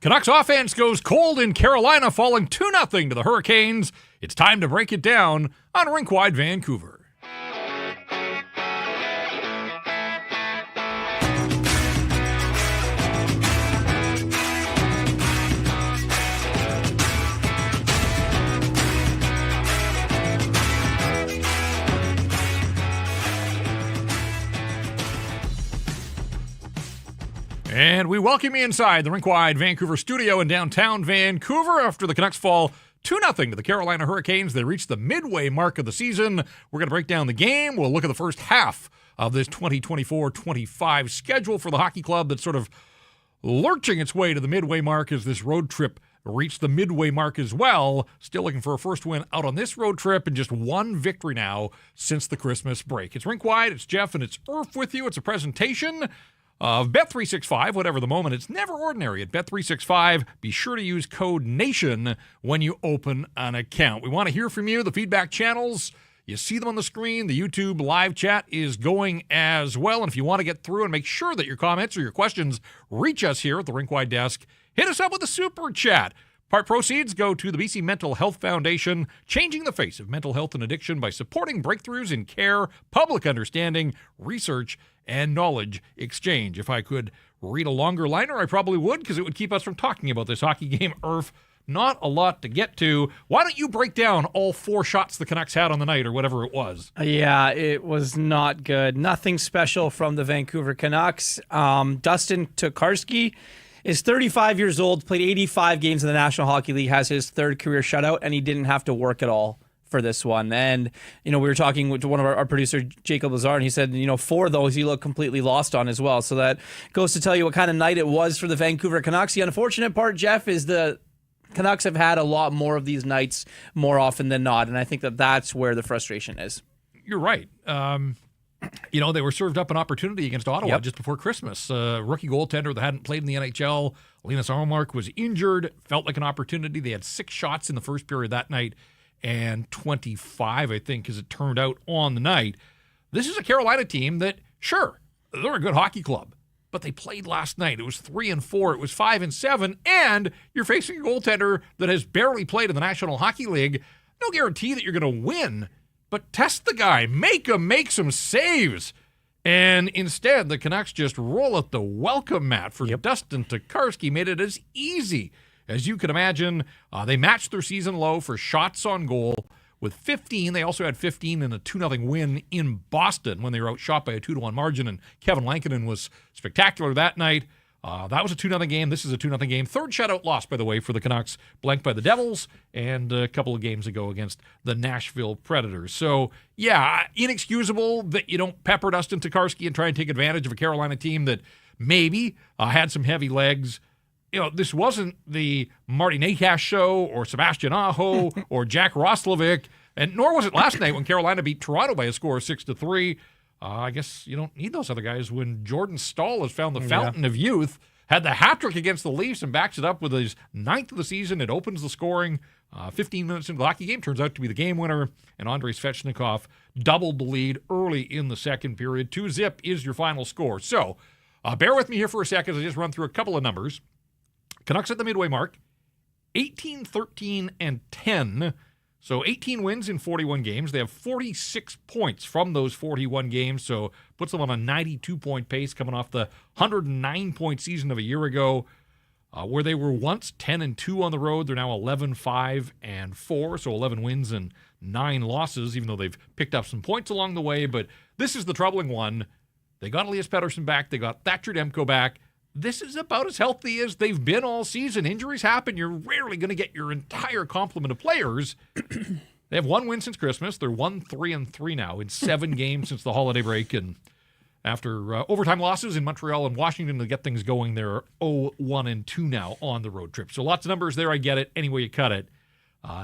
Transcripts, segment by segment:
Canucks offense goes cold in Carolina, falling 2-0 to the Hurricanes. It's time to break it down on Rink Wide Vancouver. And we welcome you inside the Rink Wide Vancouver studio in downtown Vancouver after the Canucks fall 2-0 to the Carolina Hurricanes. They reached the midway mark of the season. We're going to break down the game. We'll look at the first half of this 2024-25 schedule for the hockey club that's sort of lurching its way to the midway mark as this road trip reached the midway mark as well. Still looking for a first win out on this road trip and just one victory now since the Christmas break. It's Rink Wide, it's Jeff, and it's Irf with you. It's a presentation of Bet365, whatever the moment. It's never ordinary at Bet365. Be sure to use code NATION when you open an account. We want to hear from you. The feedback channels, you see them on the screen. The YouTube live chat is going as well. And if you want to get through and make sure that your comments or your questions reach us here at the Rink Wide desk, hit us up with a super chat. Part proceeds go to the BC Mental Health Foundation, changing the face of mental health and addiction by supporting breakthroughs in care, public understanding, research, and knowledge exchange. If I could read a longer liner, I probably would, because it would keep us from talking about this hockey game. Irf, not a lot to get to. Why don't you break down all four shots the Canucks had on the night, or whatever it was? Yeah, it was not good. Nothing special from the Vancouver Canucks. Dustin Tocchet is 35 years old, played 85 games in the National Hockey League, has his third career shutout, and he didn't have to work at all for this one. And, we were talking with one of our producer, Jacob Lazar, and he said, four of those he looked completely lost on as well. So that goes to tell you what kind of night it was for the Vancouver Canucks. The unfortunate part, Jeff, is the Canucks have had a lot more of these nights more often than not, and I think that that's where the frustration is. You're right. They were served up an opportunity against Ottawa just before Christmas. Rookie goaltender that hadn't played in the NHL, Linus Ullmark, was injured. Felt like an opportunity. They had 6 shots in the first period that night and 25, I think, as it turned out on the night. This is a Carolina team that, sure, they're a good hockey club, but they played last night. It was 3-4. It was 5-7, and you're facing a goaltender that has barely played in the National Hockey League. No guarantee that you're going to win, but test the guy. Make him make some saves. And instead, the Canucks just roll out the welcome mat for Dustin Tocchet. Made it as easy as you can imagine. They matched their season low for shots on goal with 15. They also had 15 in a 2-0 win in Boston when they were outshot by a 2-1 margin, and Kevin Lankinen was spectacular that night. That was a 2-0 game. This is a 2-0 game. Third shutout loss, by the way, for the Canucks, blanked by the Devils, and a couple of games ago against the Nashville Predators. So, yeah, inexcusable that you don't pepper Dustin Tocchet and try and take advantage of a Carolina team that maybe had some heavy legs. This wasn't the Marty Nakash show or Sebastian Aho or Jack Roslovic, and nor was it last night when Carolina beat Toronto by a score of 6-3. I guess you don't need those other guys when Jordan Staal has found the fountain of youth, had the hat-trick against the Leafs and backs it up with his 9th of the season. It opens the scoring. 15 minutes into the hockey game, turns out to be the game winner, and Andrei Svechnikov doubled the lead early in the second period. 2-0 is your final score. So bear with me here for a second as I just run through a couple of numbers. Canucks at the midway mark, 18, 13, and 10. So 18 wins in 41 games. They have 46 points from those 41 games, so puts them on a 92-point pace coming off the 109-point season of a year ago, where they were once 10-2 on the road. They're now 11-5-4, so 11 wins and 9 losses, even though they've picked up some points along the way. But this is the troubling one. They got Elias Pettersson back. They got Thatcher Demko back. This is about as healthy as they've been all season. Injuries happen. You're rarely going to get your entire complement of players. They have 1 win since Christmas. They're 1-3-3 now in 7 games since the holiday break. And after overtime losses in Montreal and Washington to get things going, they're 0-1-2 now on the road trip. So lots of numbers there. I get it. Any way you cut it.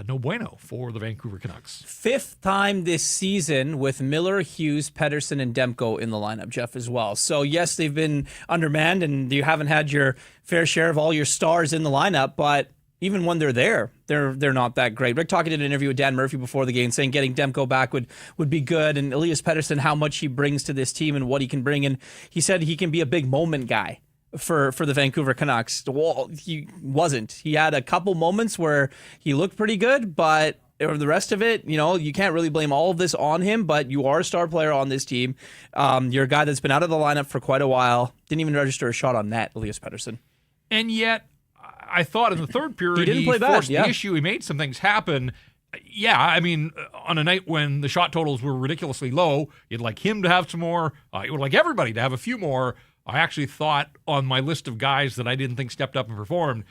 No bueno for the Vancouver Canucks. 5th time this season with Miller, Hughes, Pettersson, and Demko in the lineup, Jeff, as well. So, yes, they've been undermanned, and you haven't had your fair share of all your stars in the lineup, but even when they're there, they're not that great. Rick Tocchet did an interview with Dan Murphy before the game saying getting Demko back would be good, and Elias Pettersson, how much he brings to this team and what he can bring. And he said he can be a big moment guy for the Vancouver Canucks. Well, he wasn't. He had a couple moments where he looked pretty good, but the rest of it, you can't really blame all of this on him, but you are a star player on this team. You're a guy that's been out of the lineup for quite a while. Didn't even register a shot on net, Elias Pettersson. And yet, I thought in the third period, he didn't play bad. Forced the issue. He made some things happen. Yeah, I mean, on a night when the shot totals were ridiculously low, you'd like him to have some more. You would like everybody to have a few more. I actually thought on my list of guys that I didn't think stepped up and performed,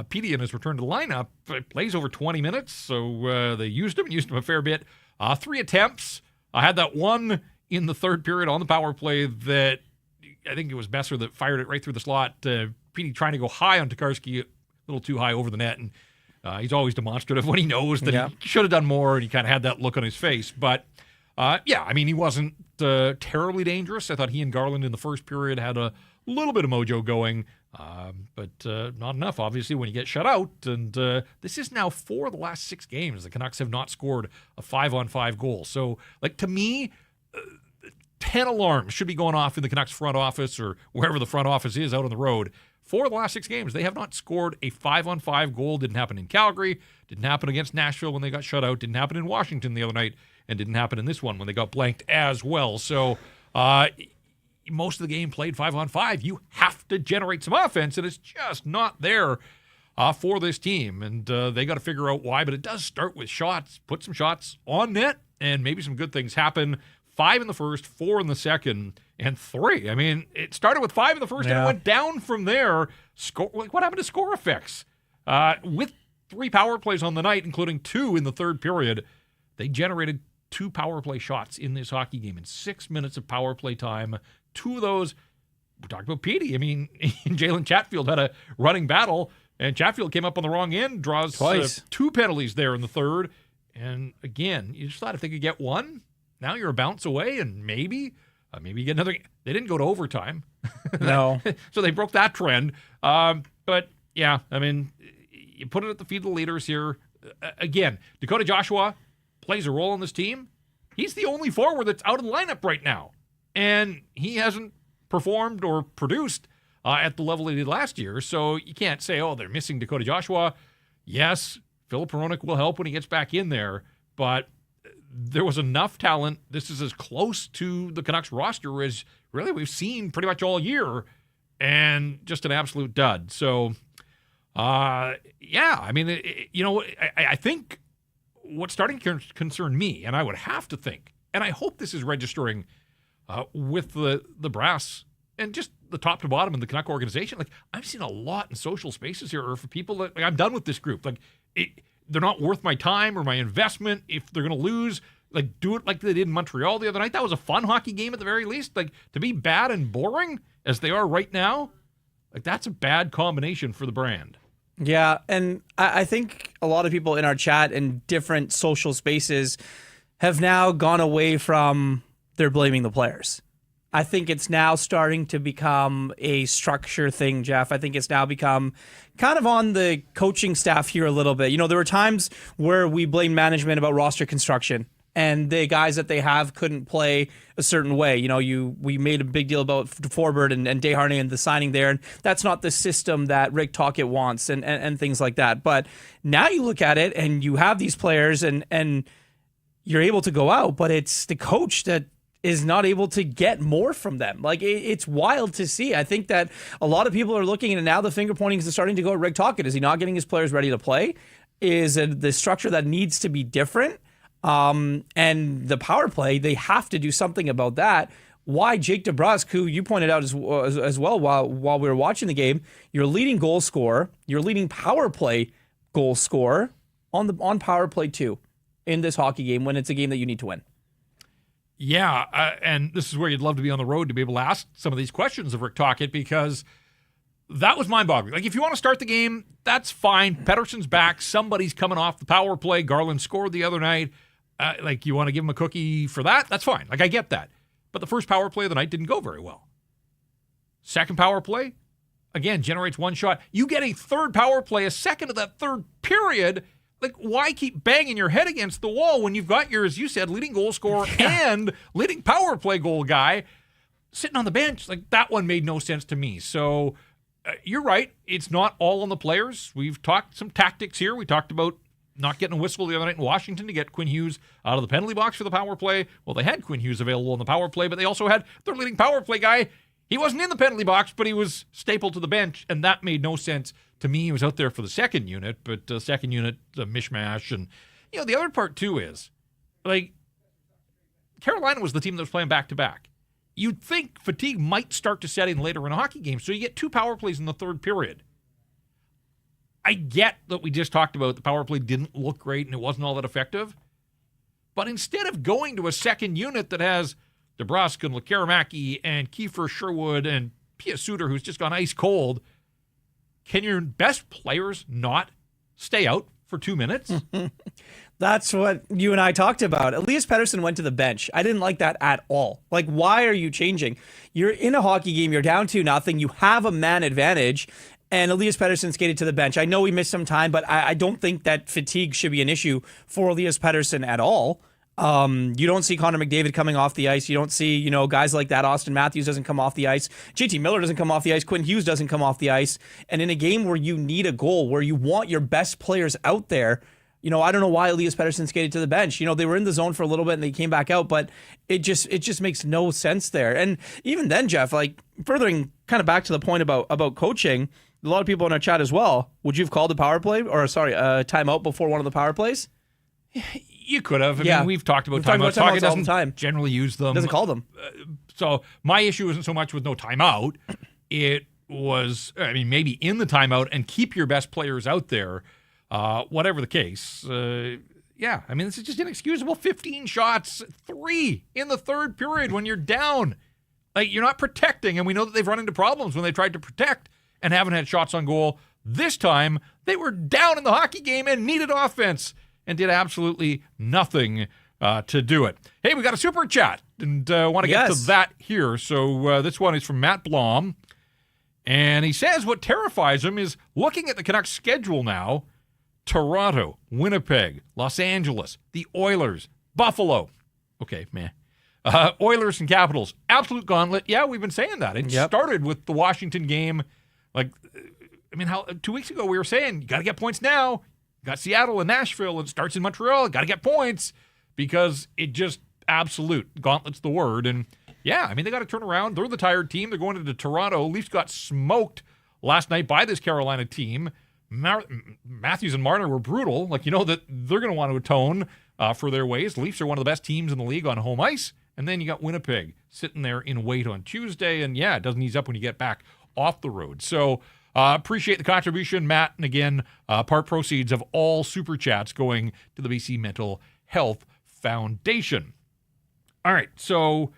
Petey in his return to the lineup plays over 20 minutes, so they used him a fair bit. 3 attempts. I had that one in the third period on the power play that I think it was Besser that fired it right through the slot. Petey trying to go high on Tocchet, a little too high over the net, and he's always demonstrative when he knows that he should have done more, and he kind of had that look on his face. But, I mean, he wasn't terribly dangerous. I thought he and Garland in the first period had a little bit of mojo going, but not enough, obviously, when you get shut out. And this is now 4 of the last 6 games. The Canucks have not scored a 5-on-5 goal. So, to me, 10 alarms should be going off in the Canucks front office or wherever the front office is out on the road. 4 of the last 6 games, they have not scored a 5-on-5 goal. Didn't happen in Calgary. Didn't happen against Nashville when they got shut out. Didn't happen in Washington the other night. And didn't happen in this one when they got blanked as well. So most of the game played 5-on-5. You have to generate some offense, and it's just not there for this team. And they got to figure out why. But it does start with shots. Put some shots on net, and maybe some good things happen. 5 in the first, 4 in the second, and 3. I mean, it started with 5 in the first, and it went down from there. What happened to score effects? With 3 power plays on the night, including 2 in the third period, they generated 2 power play shots in this hockey game in 6 minutes of power play time. 2 of those, we're talking about Petey. I mean, Jalen Chatfield had a running battle, and Chatfield came up on the wrong end, draws 2 penalties there in the third. And again, you just thought if they could get 1, now you're a bounce away, and maybe you get another. They didn't go to overtime. No. So they broke that trend. But, yeah, I mean, you put it at the feet of the leaders here. Again, Dakota Joshua plays a role on this team. He's the only forward that's out of the lineup right now. And he hasn't performed or produced at the level he did last year. So you can't say, they're missing Dakota Joshua. Yes, Filip Hronek will help when he gets back in there. But there was enough talent. This is as close to the Canucks roster as really we've seen pretty much all year, and just an absolute dud. So, I mean, I think what's starting to concern me, and I would have to think, and I hope this is registering with the brass and just the top to bottom in the Canuck organization. I've seen a lot in social spaces here for people that I'm done with this group. They're not worth my time or my investment. If they're going to lose, do it like they did in Montreal the other night. That was a fun hockey game at the very least. To be bad and boring as they are right now, that's a bad combination for the brand. Yeah, and I think a lot of people in our chat and different social spaces have now gone away from they're blaming the players. I think it's now starting to become a structure thing, Jeff. I think it's now become kind of on the coaching staff here a little bit. There were times where we blamed management about roster construction and the guys that they have couldn't play a certain way. We made a big deal about Forbert and Desharnais and the signing there, and that's not the system that Rick Tocchet wants and things like that. But now you look at it and you have these players and you're able to go out, but it's the coach that is not able to get more from them. It's wild to see. I think that a lot of people are looking, and now the finger pointing is starting to go at Rick Tocchet. Is he not getting his players ready to play? Is it the structure that needs to be different? And the power play, they have to do something about that. Why Jake DeBrusk, who you pointed out as well while we were watching the game, your leading goal scorer, your leading power play goal scorer on power play 2 in this hockey game when it's a game that you need to win. Yeah, and this is where you'd love to be on the road to be able to ask some of these questions of Rick Tocchet, because that was mind-boggling. If you want to start the game, that's fine. Pettersson's back. Somebody's coming off the power play. Garland scored the other night. You want to give him a cookie for that? That's fine. I get that. But the first power play of the night didn't go very well. Second power play, again, generates 1 shot. You get a third power play, a second of that third period. Why keep banging your head against the wall when you've got your, as you said, leading goal scorer and leading power play goal guy sitting on the bench? That one made no sense to me. So you're right. It's not all on the players. We've talked some tactics here. We talked about not getting a whistle the other night in Washington to get Quinn Hughes out of the penalty box for the power play. Well, they had Quinn Hughes available on the power play, but they also had their leading power play guy. He wasn't in the penalty box, but he was stapled to the bench, and that made no sense to me. He was out there for the second unit, but second unit, a mishmash. And, the other part, too, is, Carolina was the team that was playing back-to-back. You'd think fatigue might start to set in later in a hockey game, so you get 2 power plays in the third period. I get that we just talked about the power play didn't look great and it wasn't all that effective. But instead of going to a second unit that has DeBrusk and Lekaramaki and Kiefer Sherwood and Pia Suter, who's just gone ice cold, can your best players not stay out for 2 minutes? That's what you and I talked about. Elias Pettersson went to the bench. I didn't like that at all. Why are you changing? You're in a hockey game. You're down 2-0. You have a man advantage. And Elias Pettersson skated to the bench. I know he missed some time, but I don't think that fatigue should be an issue for Elias Pettersson at all. You don't see Connor McDavid coming off the ice. You don't see, guys like that. Austin Matthews doesn't come off the ice. JT Miller doesn't come off the ice. Quinn Hughes doesn't come off the ice. And in a game where you need a goal, where you want your best players out there, I don't know why Elias Pettersson skated to the bench. They were in the zone for a little bit and they came back out, but it just makes no sense there. And even then, Jeff, furthering kind of back to the point about coaching, a lot of people in our chat as well. Would you have called a power play a timeout before one of the power plays? You could have. I mean, we've talked about timeouts. Tocchet doesn't generally use them. Doesn't call them. So my issue isn't so much with no timeout. It was, maybe in the timeout and keep your best players out there, whatever the case. This is just inexcusable. 15 shots, 3 in the third period when you're down. You're not protecting, and we know that they've run into problems when they tried to protect and haven't had shots on goal. This time, they were down in the hockey game and needed offense and did absolutely nothing to do it. Hey, we got a super chat, and want to get to that here. So this one is from Matt Blom, and he says what terrifies him is looking at the Canucks schedule now. Toronto, Winnipeg, Los Angeles, the Oilers, Buffalo. Okay, meh. Oilers and Capitals. Absolute gauntlet. Yeah, we've been saying that. It started with the Washington game. 2 weeks ago we were saying, you got to get points now. You got Seattle and Nashville. It starts in Montreal. Got to get points because it just absolute. Gauntlet's the word. And they got to turn around. They're the tired team. They're going into Toronto. Leafs got smoked last night by this Carolina team. Matthews and Marner were brutal. That they're going to want to atone for their ways. Leafs are one of the best teams in the league on home ice. And then you got Winnipeg sitting there in wait on Tuesday. And it doesn't ease up when you get back off the road. So appreciate the contribution, Matt. And again, part proceeds of all super chats going to the BC Mental Health Foundation. All right. So,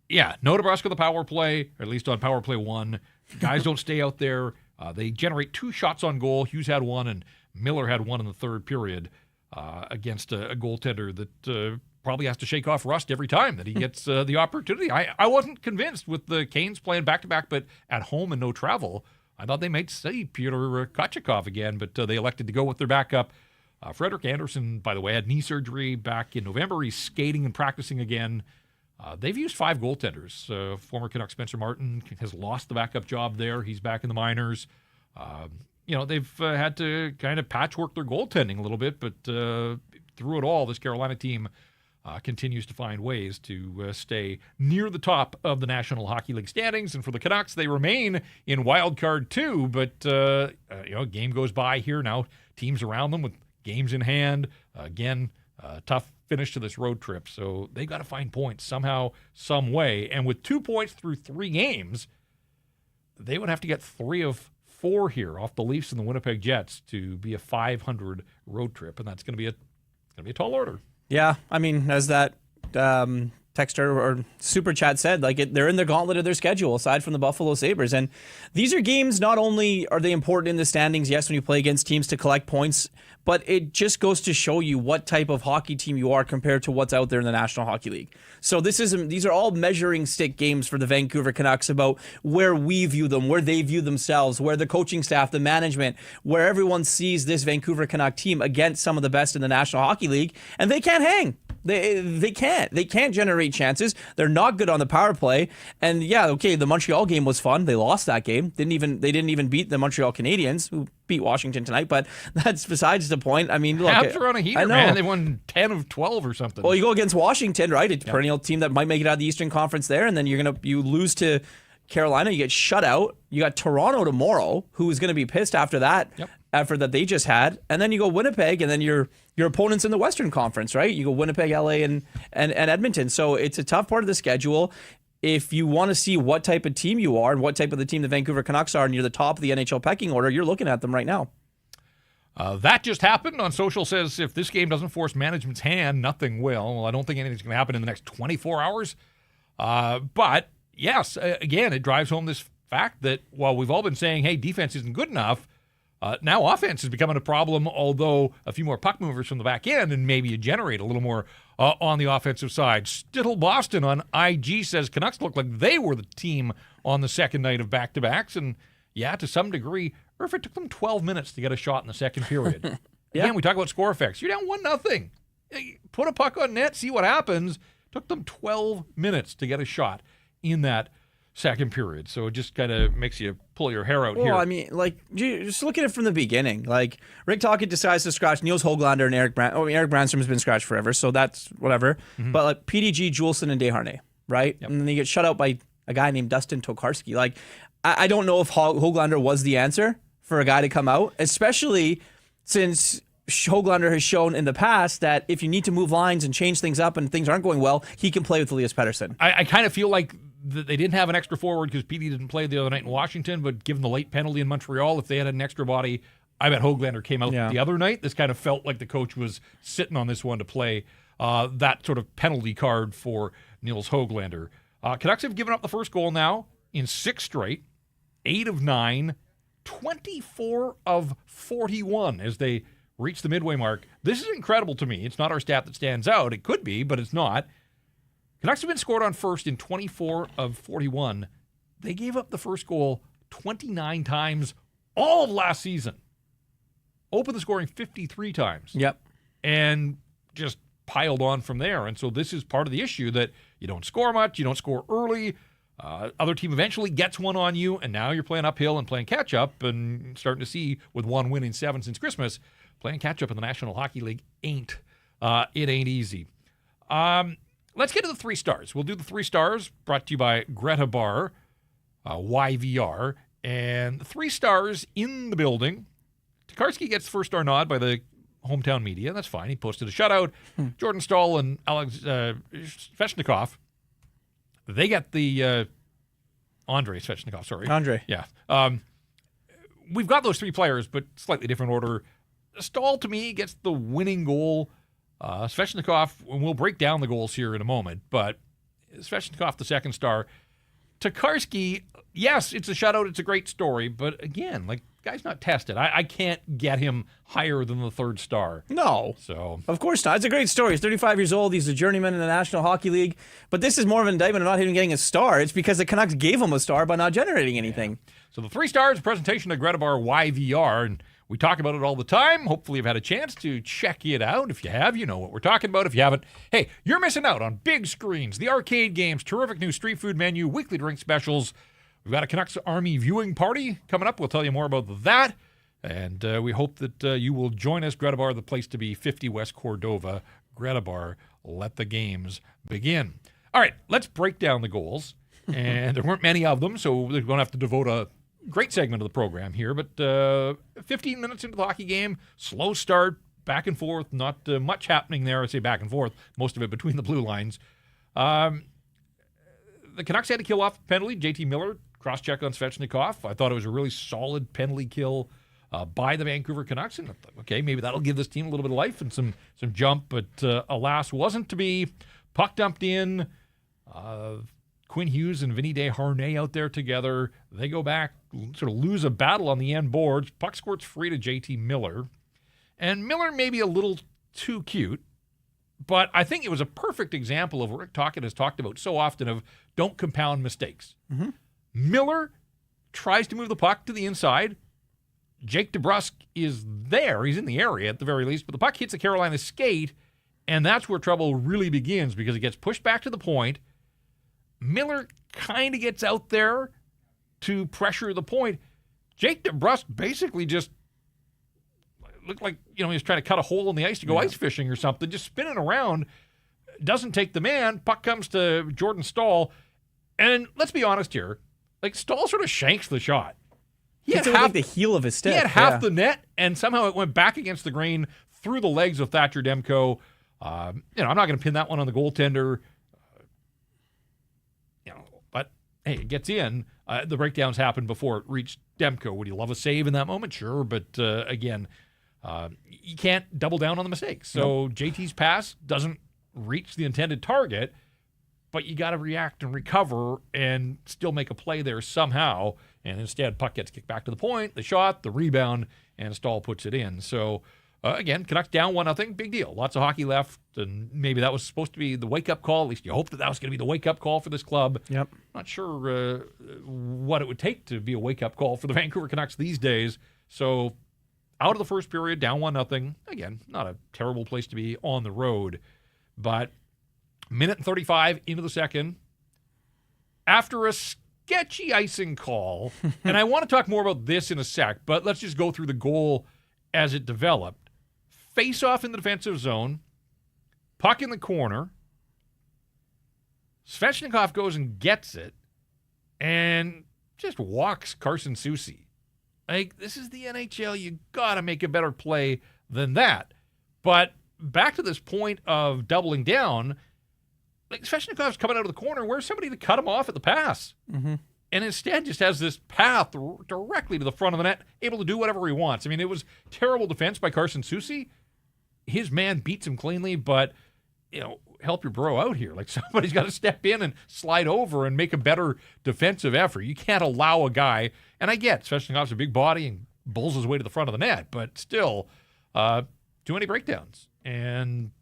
no DeBrusk on the power play, or at least on power play 1. Guys don't stay out there. They generate 2 shots on goal. Hughes had 1 and Miller had 1 in the third period against a goaltender that probably has to shake off rust every time that he gets the opportunity. I wasn't convinced with the Canes playing back-to-back, but at home and no travel. I thought they might see Peter Kochetkov again, but they elected to go with their backup. Frederik Andersen, by the way, had knee surgery back in November. He's skating and practicing again. They've used 5 goaltenders. Former Canuck Spencer Martin has lost the backup job there. He's back in the minors. They've had to kind of patchwork their goaltending a little bit, but through it all, this Carolina team continues to find ways to stay near the top of the National Hockey League standings. And for the Canucks, they remain in wild card 2, but game goes by here now. Teams around them with games in hand. Again, tough finish to this road trip. So they got to find points somehow, some way. And with 2 points through 3 games, they would have to get 3 of 4 here off the Leafs and the Winnipeg Jets to be a 500 road trip, and that's going to be a tall order. Yeah, as that texter or super chat said, they're in the gauntlet of their schedule aside from the Buffalo Sabres. And these are games, not only are they important in the standings, yes, when you play against teams to collect points, but it just goes to show you what type of hockey team you are compared to what's out there in the National Hockey League. So these are all measuring stick games for the Vancouver Canucks about where we view them, where they view themselves, where the coaching staff, the management, where everyone sees this Vancouver Canuck team against some of the best in the National Hockey League, and they can't hang. They can't generate chances. They're not good on the power play. And yeah, okay, the Montreal game was fun. They lost that game. They didn't even beat the Montreal Canadiens, who beat Washington tonight. But that's besides the point. I mean, look, Habs are on a heater, man. They won 10 of 12 or something. Well, you go against Washington, right? A perennial team that might make it out of the Eastern Conference there, and then you lose to Carolina. You get shut out. You got Toronto tomorrow, who is going to be pissed after that. Yep. Effort that they just had, and then you go Winnipeg, and then your opponents in the Western Conference, right? You go Winnipeg, LA, and Edmonton. So it's a tough part of the schedule. If you want to see what type of team you are and what type of the team the Vancouver Canucks are, and you're the top of the NHL pecking order, you're looking at them right now. That just happened. On social says if this game doesn't force management's hand, nothing will. Well, I don't think anything's going to happen in the next 24 hours. But yes, again, it drives home this fact that while we've all been saying, hey, defense isn't good enough, now offense is becoming a problem, although a few more puck movers from the back end and maybe you generate a little more on the offensive side. Stittle Boston on IG says Canucks look like they were the team on the second night of back-to-backs. And yeah, to some degree, or if it took them 12 minutes to get a shot in the second period. Again, we talk about score effects. You're down 1-0. Put a puck on net, see what happens. Took them 12 minutes to get a shot in that second period. So it just kind of makes you pull your hair out here. Well, I mean, like, just look at it from the beginning. Like, Rick Tocchet decides to scratch Niels Höglander and Eric Brandstrom has been scratched forever, so that's whatever. Mm-hmm. But like PDG, Juleson, and Desharnais, right? Yep. And then you get shut out by a guy named Dustin Tokarski. Like, I don't know if Höglander was the answer for a guy to come out, especially since Höglander has shown in the past that if you need to move lines and change things up and things aren't going well, he can play with Elias Pettersson. I kind of feel like they didn't have an extra forward because PD didn't play the other night in Washington, but given the late penalty in Montreal, if they had an extra body, I bet Höglander came out the other night. This kind of felt like the coach was sitting on this one to play that sort of penalty card for Niels Höglander. Canucks have given up the first goal now in 6 straight, 8 of 9, 24 of 41 as they reach the midway mark. This is incredible to me. It's not our stat that stands out. It could be, but it's not. Canucks have been scored on first in 24 of 41. They gave up the first goal 29 times all of last season. Opened the scoring 53 times. Yep. And just piled on from there. And so this is part of the issue that you don't score much, you don't score early. Other team eventually gets one on you, and now you're playing uphill and playing catch-up and starting to see with 1 win in 7 since Christmas, playing catch-up in the National Hockey League ain't easy. Let's get to the 3 stars. We'll do the 3 stars brought to you by Greta Bar, YVR, and the 3 stars in the building. Tokarski gets the first star nod by the hometown media. That's fine. He posted a shutout. Jordan Staal and Alex Svechnikov, they get the Andrei Svechnikov, sorry. Andre. Yeah. We've got those 3 players, but slightly different order. Staal, to me, gets the winning goal. Svechnikov, and we'll break down the goals here in a moment, but Svechnikov, the second star. Tokarski, yes, it's a shutout. It's a great story, but again, like, guy's not tested. I can't get him higher than the 3rd star. No. So of course not. It's a great story. He's 35 years old. He's a journeyman in the National Hockey League, but this is more of an indictment of not even getting a star. It's because the Canucks gave him a star by not generating anything. Yeah. So the 3 stars, presentation of Greta Bar YVR, and we talk about it all the time. Hopefully you've had a chance to check it out. If you have, you know what we're talking about. If you haven't, hey, you're missing out on big screens, the arcade games, terrific new street food menu, weekly drink specials. We've got a Canucks Army viewing party coming up. We'll tell you more about that. And we hope that you will join us. Greta Bar, the place to be, 50 West Cordova. Greta Bar, let the games begin. All right, let's break down the goals. And there weren't many of them, so we're going to have to devote a great segment of the program here, but 15 minutes into the hockey game, slow start, back and forth, not much happening there. I say back and forth, most of it between the blue lines. The Canucks had to kill off the penalty. JT Miller, cross-check on Svechnikov. I thought it was a really solid penalty kill by the Vancouver Canucks. And okay, maybe that'll give this team a little bit of life and some jump, but alas, wasn't to be. Puck dumped in. Quinn Hughes and Vinny Desharnais out there together. They go back, sort of lose a battle on the end boards. Puck squirts free to JT Miller. And Miller may be a little too cute, but I think it was a perfect example of what Rick Tocchet has talked about so often of don't compound mistakes. Mm-hmm. Miller tries to move the puck to the inside. Jake DeBrusk is there. He's in the area at the very least, but the puck hits a Carolina skate, And that's where trouble really begins because it gets pushed back to the point. Miller kind of gets out there to pressure the point. Jake DeBrusk basically just looked like, he was trying to cut a hole in the ice to go ice fishing or something, just spinning around, doesn't take the man. Puck comes to Jordan Staal. And let's be honest here, Staal sort of shanks the shot. He had half the heel of his stick. He had half the net, and somehow it went back against the grain through the legs of Thatcher Demko. I'm not going to pin that one on the goaltender. But hey, it gets in. The breakdowns happened before it reached Demko. Would you love a save in that moment? Sure, but again, you can't double down on the mistakes. So JT's pass doesn't reach the intended target, but you got to react and recover and still make a play there somehow. And instead, puck gets kicked back to the point, the shot, the rebound, and Staal puts it in. So again, Canucks down 1-0, big deal. Lots of hockey left, and maybe that was supposed to be the wake-up call. At least you hope that was going to be the wake-up call for this club. Yep. Not sure what it would take to be a wake-up call for the Vancouver Canucks these days. So out of the first period, down 1-0. Again, not a terrible place to be on the road. But minute and 35 into the second, after a sketchy icing call, and I want to talk more about this in a sec, but let's just go through the goal as it developed. Face off in the defensive zone, puck in the corner. Svechnikov goes and gets it and just walks Carson Soucy. This is the NHL. You got to make a better play than that. But back to this point of doubling down, Svechnikov's coming out of the corner. Where's somebody to cut him off at the pass? Mm-hmm. And instead just has this path directly to the front of the net, able to do whatever he wants. I mean, it was terrible defense by Carson Soucy. His man beats him cleanly, but, help your bro out here. Somebody's got to step in and slide over and make a better defensive effort. You can't allow a guy, and I get Svechnikov's a big body and bulls his way to the front of the net, but still, too many breakdowns. And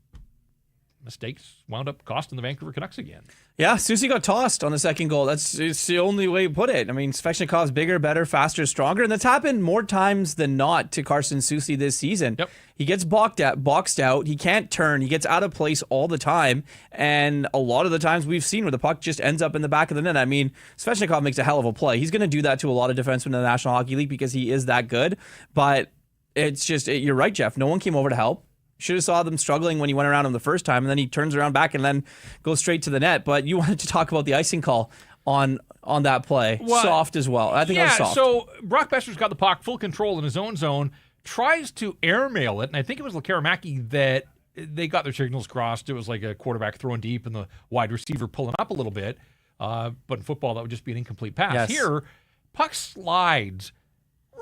mistakes wound up costing the Vancouver Canucks again. Yeah, Soucy got tossed on the second goal. It's the only way to put it. I mean, Svechnikov's bigger, better, faster, stronger, and that's happened more times than not to Carson Soucy this season. Yep. He gets boxed out. He can't turn. He gets out of place all the time, and a lot of the times we've seen where the puck just ends up in the back of the net. I mean, Svechnikov makes a hell of a play. He's going to do that to a lot of defensemen in the National Hockey League because he is that good, but it's just, you're right, Jeff. No one came over to help. Should have saw them struggling when he went around him the first time, and then he turns around back and then goes straight to the net. But you wanted to talk about the icing call on that play. Well, soft as well. I think it was soft. So Brock Besser's got the puck, full control in his own zone, tries to airmail it, and I think it was Lekaramaki that they got their signals crossed. It was like a quarterback throwing deep and the wide receiver pulling up a little bit. But in football, that would just be an incomplete pass. Yes. Here, puck slides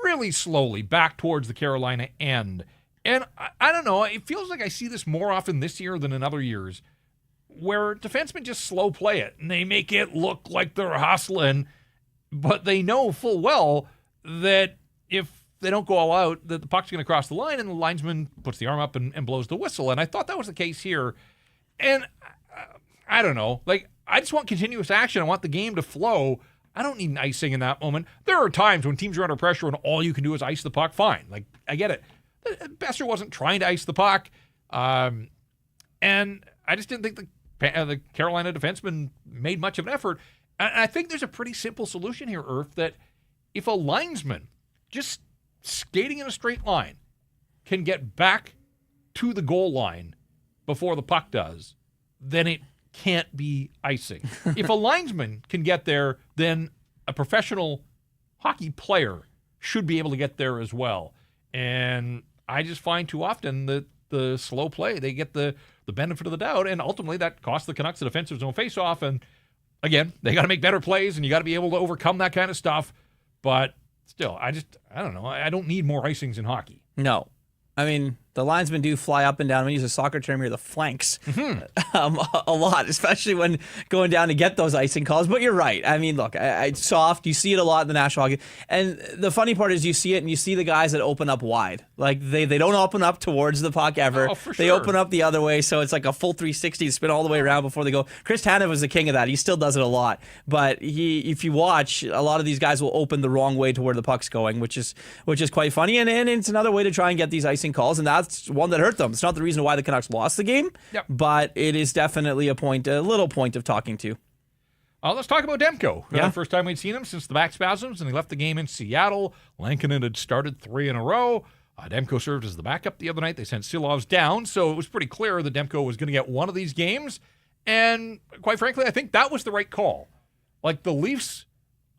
really slowly back towards the Carolina end. And I don't know, it feels like I see this more often this year than in other years, where defensemen just slow play it, and they make it look like they're hustling, but they know full well that if they don't go all out, that the puck's going to cross the line, and the linesman puts the arm up and blows the whistle. And I thought that was the case here. And I don't know, I just want continuous action. I want the game to flow. I don't need an icing in that moment. There are times when teams are under pressure and all you can do is ice the puck. Fine. I get it. Besser wasn't trying to ice the puck, and I just didn't think the Carolina defenseman made much of an effort. And I think there's a pretty simple solution here, Irf, that if a linesman just skating in a straight line can get back to the goal line before the puck does, then it can't be icing. If a linesman can get there, then a professional hockey player should be able to get there as well. And I just find too often that the slow play, they get the benefit of the doubt, and ultimately that costs the Canucks the defensive zone faceoff. And again, they got to make better plays, and you got to be able to overcome that kind of stuff. But still, I don't know. I don't need more icings in hockey. No. I mean, the linesmen do fly up and down. I'm going to use a soccer term here, the flanks, a lot, especially when going down to get those icing calls. But you're right. I mean, look, it's soft. You see it a lot in the National Hockey. And the funny part is you see it, and you see the guys that open up wide. They don't open up towards the puck ever. Oh, for They sure. open up the other way, so it's like a full 360 spin all the way around before they go. Chris Tanev was the king of that. He still does it a lot. But if you watch, a lot of these guys will open the wrong way to where the puck's going, which is quite funny. And it's another way to try and get these icing calls. And that's that's one that hurt them. It's not the reason why the Canucks lost the game, but it is definitely a little point of talking to. Let's talk about Demko. The first time we'd seen him since the back spasms, and he left the game in Seattle. Lankinen had started 3 in a row. Demko served as the backup the other night. They sent Silovs down, so it was pretty clear that Demko was going to get one of these games. And quite frankly, I think that was the right call. Like, the Leafs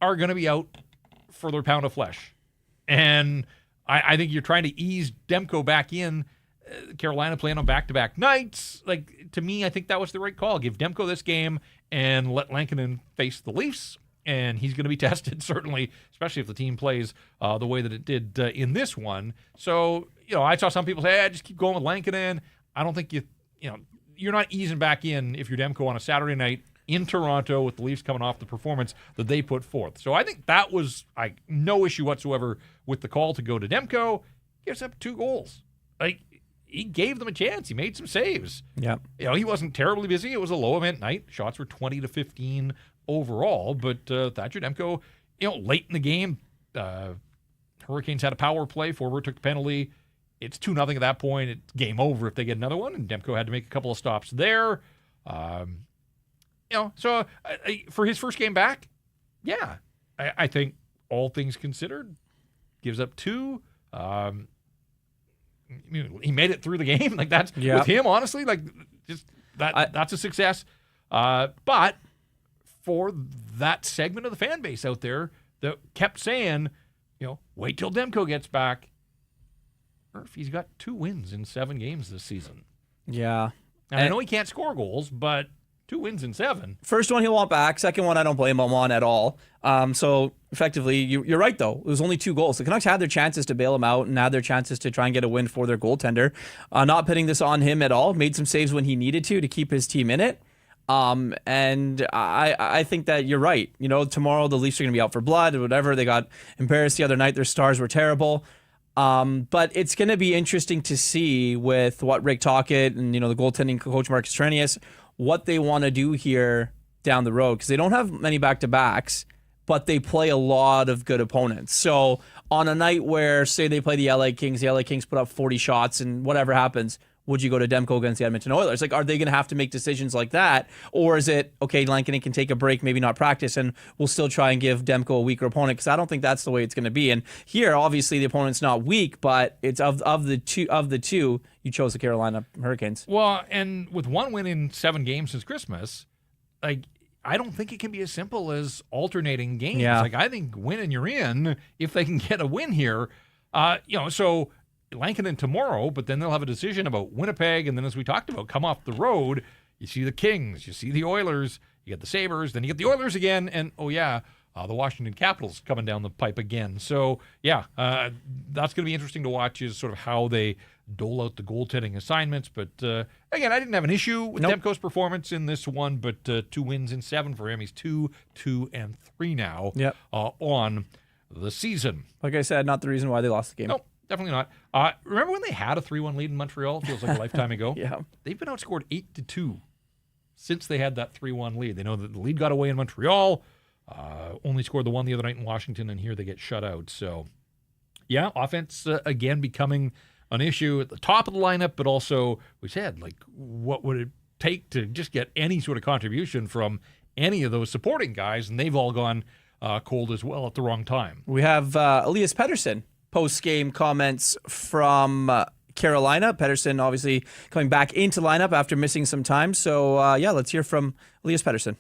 are going to be out for their pound of flesh. And I think you're trying to ease Demko back in. Carolina playing on back-to-back nights. Like, to me, I think that was the right call. Give Demko this game and let Lankinen face the Leafs, and he's going to be tested, certainly, especially if the team plays the way that it did in this one. So, I saw some people say, just keep going with Lankinen. I don't think you're not easing back in if you're Demko on a Saturday night in Toronto with the Leafs coming off the performance that they put forth. So I think that was no issue whatsoever with the call to go to Demko. Gives up 2 goals. He gave them a chance. He made some saves. Yeah. He wasn't terribly busy. It was a low event night. Shots were 20 to 15 overall, but Thatcher Demko, late in the game, Hurricanes had a power play. Forward took the penalty. It's 2-0 at that point. It's game over if they get another one, and Demko had to make a couple of stops there. So for his first game back, I think all things considered, gives up 2. He made it through the game. That's with him, honestly. That's a success. But for that segment of the fan base out there that kept saying, wait till Demko gets back. He's got 2 wins in 7 games this season. Yeah, and I know he can't score goals, but 2 wins in 7. First one he'll want back. Second one I don't blame him on at all. So effectively, you're right, though. It was only 2 goals. The Canucks had their chances to bail him out and had their chances to try and get a win for their goaltender. Not putting this on him at all. Made some saves when he needed to keep his team in it. And I think that you're right. Tomorrow the Leafs are going to be out for blood or whatever. They got embarrassed the other night. Their stars were terrible. But it's going to be interesting to see with what Rick Tocchet and, the goaltending coach Marcus Trenius, what they want to do here down the road, because they don't have many back-to-backs, but they play a lot of good opponents. So on a night where, say, they play the LA Kings put up 40 shots, and whatever happens, would you go to Demko against the Edmonton Oilers? Are they going to have to make decisions like that? Or is it, okay, Lankinen can take a break, maybe not practice, and we'll still try and give Demko a weaker opponent? Because I don't think that's the way it's going to be. And here, obviously, the opponent's not weak, but it's of the two, you chose the Carolina Hurricanes. Well, and with 1 win in 7 games since Christmas, I don't think it can be as simple as alternating games. Yeah. I think win and you're in if they can get a win here. So Lankinen tomorrow, but then they'll have a decision about Winnipeg, and then as we talked about, come off the road, you see the Kings, you see the Oilers, you get the Sabres, then you get the Oilers again, and the Washington Capitals coming down the pipe again. So, that's going to be interesting to watch, is sort of how they dole out the goaltending assignments. But, again, I didn't have an issue with Demko's performance in this one, but 2 wins in 7 for him. He's 2-2-3 now on the season. Like I said, not the reason why they lost the game. Nope. Definitely not. Remember when they had a 3-1 lead in Montreal? Feels like a lifetime ago. Yeah. They've been outscored 8-2 since they had that 3-1 lead. They know that the lead got away in Montreal, only scored the one the other night in Washington, and here they get shut out. So, offense again becoming an issue at the top of the lineup, but also, we said, what would it take to just get any sort of contribution from any of those supporting guys? And they've all gone cold as well at the wrong time. We have Elias Pettersson. Post-game comments from Carolina. Pettersson obviously coming back into lineup after missing some time. So, let's hear from Elias Pettersson.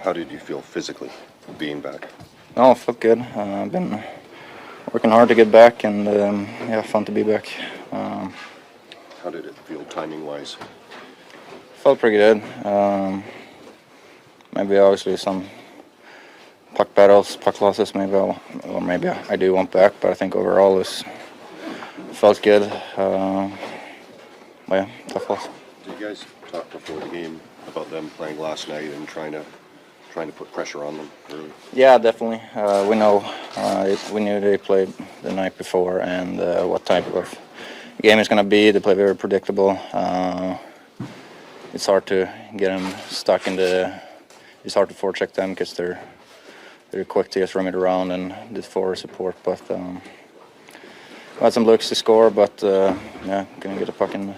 How did you feel physically being back? Oh, it felt good. I've been working hard to get back, and fun to be back. How did it feel timing-wise? Felt pretty good. Maybe obviously some puck battles, puck losses, maybe I do want back, but I think overall it felt good. Tough loss. Did you guys talk before the game about them playing last night and trying to put pressure on them early? Yeah, definitely. We knew they played the night before and what type of game it's going to be. They play very predictable. It's hard to get them stuck it's hard to forecheck them because they're quick to just run it around and the forward support. But had some looks to score, but couldn't get the puck in.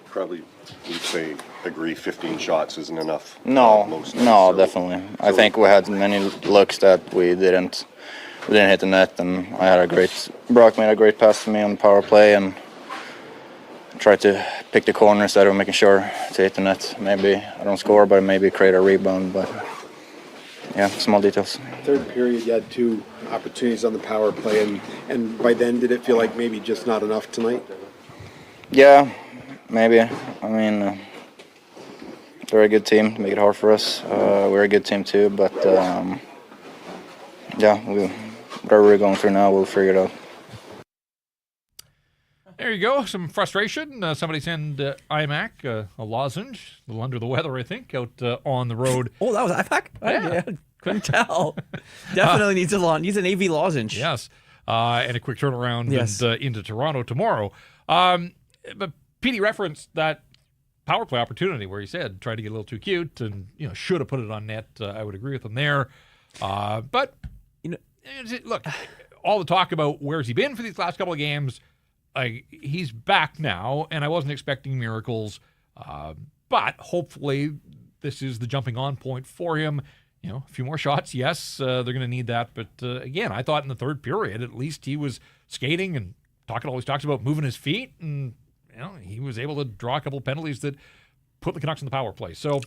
Probably, you'd say, agree 15 shots isn't enough. No, most no, nights, definitely. I think we had many looks that we didn't hit the net, and Brock made a great pass to me on the power play, and tried to pick the corner instead of making sure to hit the net. Maybe I don't score, but maybe create a rebound, but yeah, small details. Third period, you had 2 opportunities on the power play, and by then, did it feel like maybe just not enough tonight? Yeah, maybe. I mean, they're a good team to make it hard for us. We're a good team too, but whatever we're going through now, we'll figure it out. There you go. Some frustration. Somebody send IMAC a lozenge. A little under the weather, I think, out on the road. Oh, that was IMAC? Yeah. Couldn't tell. Definitely needs an AV lozenge. Yes. And a quick turnaround Yes. and into Toronto tomorrow. But Petey referenced that power play opportunity where he said tried to get a little too cute and should have put it on net. I would agree with him there. But look, all the talk about where's he been for these last couple of games. He's back now, and I wasn't expecting miracles. But hopefully this is the jumping on point for him. A few more shots, yes, they're going to need that. But again, I thought in the third period, at least he was skating, and Tocchet always talks about moving his feet, and he was able to draw a couple of penalties that put the Canucks in the power play. So,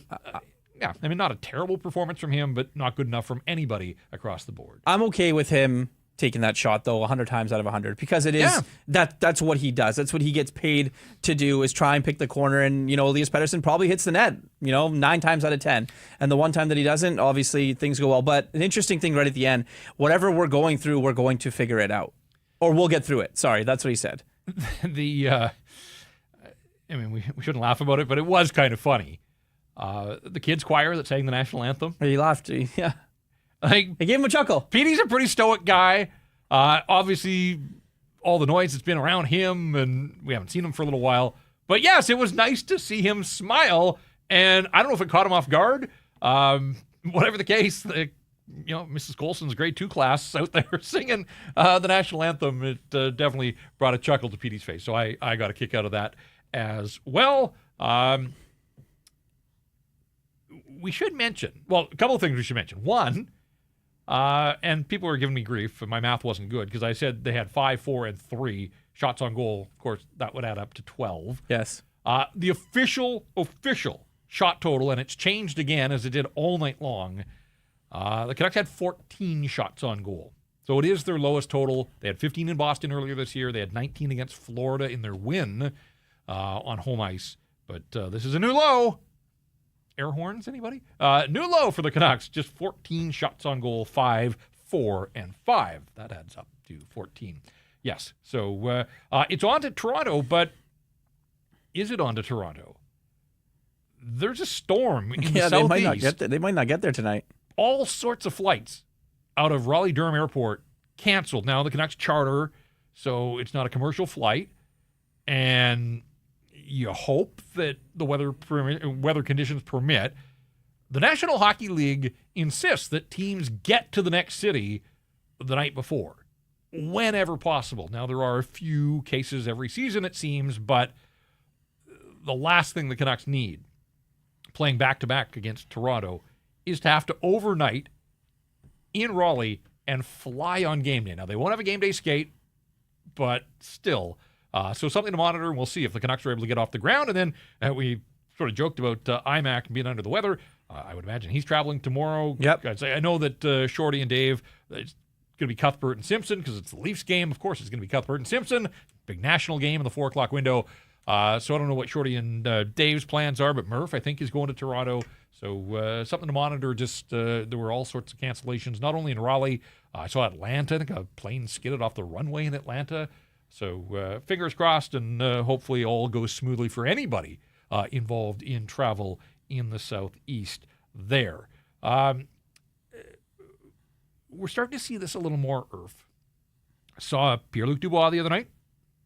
not a terrible performance from him, but not good enough from anybody across the board. I'm okay with him taking that shot, though, 100 times out of 100, because it is that's what he does. That's what he gets paid to do, is try and pick the corner. And, Elias Pettersson probably hits the net, 9 times out of 10. And the one time that he doesn't, obviously things go well. But an interesting thing right at the end, whatever we're going through, we're going to figure it out. Or we'll get through it. Sorry, that's what he said. We shouldn't laugh about it, but it was kind of funny. The kids' choir that sang the national anthem. He laughed. Yeah. He gave him a chuckle. Petey's a pretty stoic guy. Obviously, all the noise that's been around him, and we haven't seen him for a little while. But yes, it was nice to see him smile, and I don't know if it caught him off guard. Whatever the case, Mrs. Colson's grade 2 class out there singing the national anthem, it definitely brought a chuckle to Petey's face. So I got a kick out of that as well. We should mention, a couple of things we should mention. One, and people were giving me grief, and my math wasn't good, because I said they had 5, 4, and 3 shots on goal. Of course, that would add up to 12. Yes. The official shot total, and it's changed again as it did all night long. The Canucks had 14 shots on goal. So it is their lowest total. They had 15 in Boston earlier this year. They had 19 against Florida in their win on home ice. But this is a new low. Air horns, anybody? New low for the Canucks. Just 14 shots on goal, 5, 4, and 5. That adds up to 14. Yes. So it's on to Toronto, but is it on to Toronto? There's a storm in the southeast. They might not get there tonight. All sorts of flights out of Raleigh-Durham Airport canceled. Now the Canucks charter, so it's not a commercial flight, and you hope that the weather conditions permit. The National Hockey League insists that teams get to the next city the night before, whenever possible. Now, there are a few cases every season, it seems, but the last thing the Canucks need, playing back-to-back against Toronto, is to have to overnight in Raleigh and fly on game day. Now, they won't have a game day skate, but still. So something to monitor, and we'll see if the Canucks are able to get off the ground. And then we sort of joked about IMAC being under the weather. I would imagine he's traveling tomorrow. Yep. I know that Shorty and Dave, it's going to be Cuthbert and Simpson because it's the Leafs game. Of course, it's going to be Cuthbert and Simpson. Big national game in the 4 o'clock window. So I don't know what Shorty and Dave's plans are, but Murph, I think, is going to Toronto. So something to monitor. Just there were all sorts of cancellations, not only in Raleigh. I saw Atlanta. I think a plane skidded off the runway in Atlanta. So fingers crossed, and hopefully all goes smoothly for anybody involved in travel in the Southeast there. We're starting to see this a little more, Irf. I saw Pierre-Luc Dubois the other night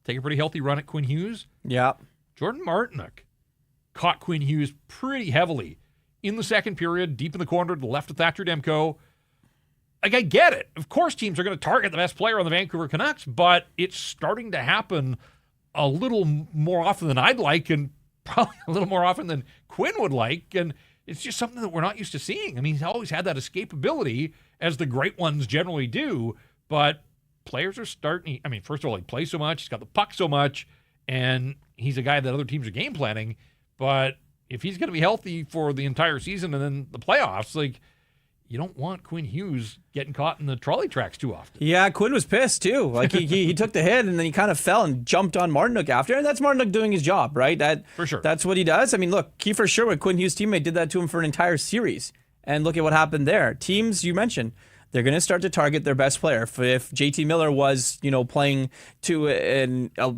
take a pretty healthy run at Quinn Hughes. Yeah. Jordan Martinook caught Quinn Hughes pretty heavily in the second period, deep in the corner to the left of Thatcher Demko. like, I get it. Of course, teams are going to target the best player on the Vancouver Canucks, but it's starting to happen a little more often than I'd like, and probably a little more often than Quinn would like. And it's just something that we're not used to seeing. I mean, he's always had that escapability, as the great ones generally do, but players are starting. I mean, first of all, he plays so much, he's got the puck so much, and he's a guy that other teams are game planning. But if he's going to be healthy for the entire season and then the playoffs, like, you don't want Quinn Hughes getting caught in the trolley tracks too often. Yeah, Quinn was pissed too. Like he took the hit and then he kind of fell and jumped on Martinook after, and that's Martinook doing his job, right? For sure. That's what he does. I mean, look, Kiefer Sherwood, Quinn Hughes' teammate, did that to him for an entire series, and look at what happened there. Teams, you mentioned, they're going to start to target their best player. If JT Miller was, playing to a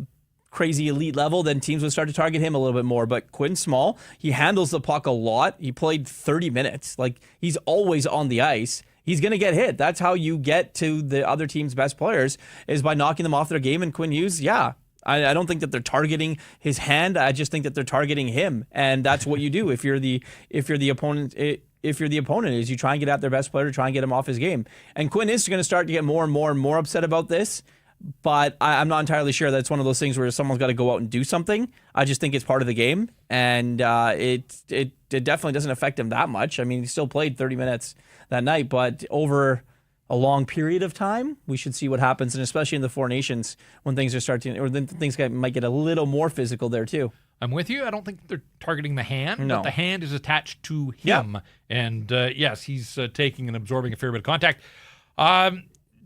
crazy elite level, then teams would start to target him a little bit more. But Quinn's small. He handles the puck a lot. He played 30 minutes. Like, he's always on the ice. He's going to get hit. That's how you get to the other team's best players, is by knocking them off their game. And Quinn Hughes, I don't think that they're targeting his hand. I just think that they're targeting him. And that's what you do if you're the opponent. If you're the opponent, is you try and get at their best player to try and get him off his game. And Quinn is going to start to get more and more and more upset about this. But I'm not entirely sure that it's one of those things where someone's got to go out and do something. I just think it's part of the game, and it definitely doesn't affect him that much. I mean, he still played 30 minutes that night, but over a long period of time, we should see what happens, and especially in the Four Nations when things are starting, or then things might get a little more physical there too. I'm with you. I don't think they're targeting the hand, No. but the hand is attached to him. Yeah. And yes, he's taking and absorbing a fair bit of contact.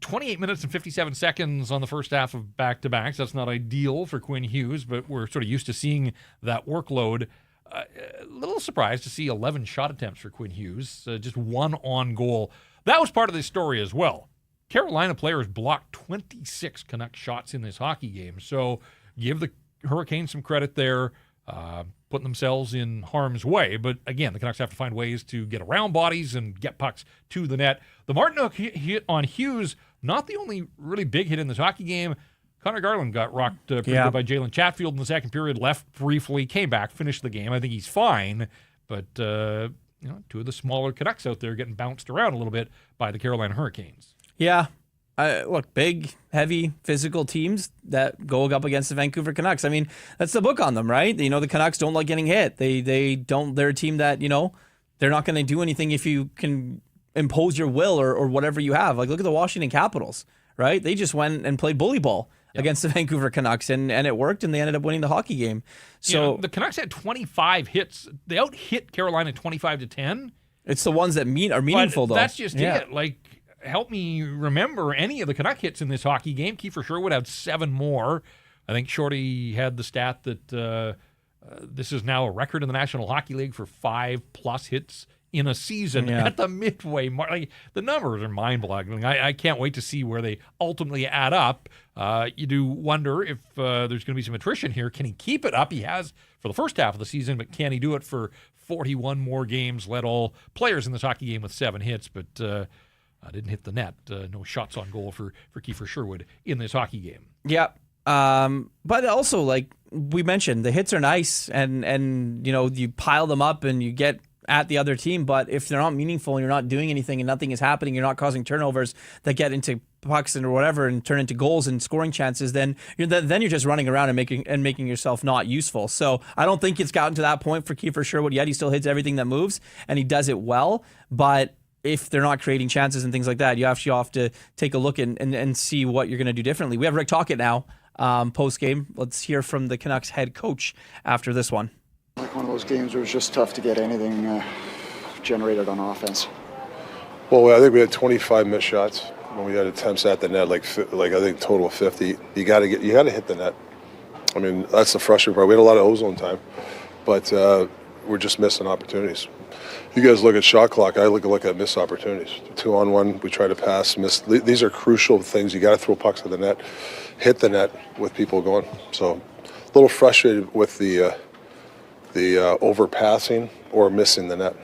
28 minutes and 57 seconds on the first half of back-to-backs. That's not ideal for Quinn Hughes, but we're sort of used to seeing that workload. A little surprised to see 11 shot attempts for Quinn Hughes, just one on goal. That was part of the story as well. Carolina players blocked 26 Canucks shots in this hockey game, so give the Hurricanes some credit there, putting themselves in harm's way. But again, the Canucks have to find ways to get around bodies and get pucks to the net. The Martinook hit on Hughes, not the only really big hit in this hockey game. Connor Garland got rocked pretty good by Jalen Chatfield in the second period, left briefly, came back, finished the game. I think he's fine, but two of the smaller Canucks out there getting bounced around a little bit by the Carolina Hurricanes. Yeah. Look, big, heavy, physical teams that go up against the Vancouver Canucks. I mean, that's the book on them, right? The Canucks don't like getting hit. They don't. They're a team that, they're not going to do anything if you can impose your will or whatever you have. Like, look at the Washington Capitals, right? They just went and played bully ball against the Vancouver Canucks, and it worked, and they ended up winning the hockey game. So the Canucks had 25 hits. They out-hit Carolina 25-10. It's the ones that are meaningful, though. That's just it. Like, help me remember any of the Canuck hits in this hockey game. Kiefer Sherwood had 7 more. I think Shorty had the stat that this is now a record in the National Hockey League for 5+ hits in a season at the Midway mark. Like, the numbers are mind-boggling. I can't wait to see where they ultimately add up. You do wonder if there's going to be some attrition here. Can he keep it up? He has for the first half of the season, but can he do it for 41 more games? Led all players in this hockey game with 7 hits, but didn't hit the net. No shots on goal for Kiefer Sherwood in this hockey game. Yeah. But also, like we mentioned, the hits are nice, and you pile them up and you get at the other team, but if they're not meaningful and you're not doing anything and nothing is happening, you're not causing turnovers that get into pucks and or whatever and turn into goals and scoring chances, then you're just running around and making yourself not useful. So I don't think it's gotten to that point for Kiefer Sherwood yet. He still hits everything that moves and he does it well, but if they're not creating chances and things like that, you actually have to take a look and see what you're going to do differently. We have Rick Tocchet now, post-game. Let's hear from the Canucks head coach after this one. Like one of those games where it was just tough to get anything generated on offense. Well, I think we had 25 missed shots when we had attempts at the net, like I think total of 50. You got to hit the net. I mean, that's the frustrating part. We had a lot of ozone time, but we're just missing opportunities. You guys look at shot clock. I look at missed opportunities. 2-on-1, we try to pass, miss. These are crucial things. You got to throw pucks at the net, hit the net with people going. So, a little frustrated with the overpassing or missing the net.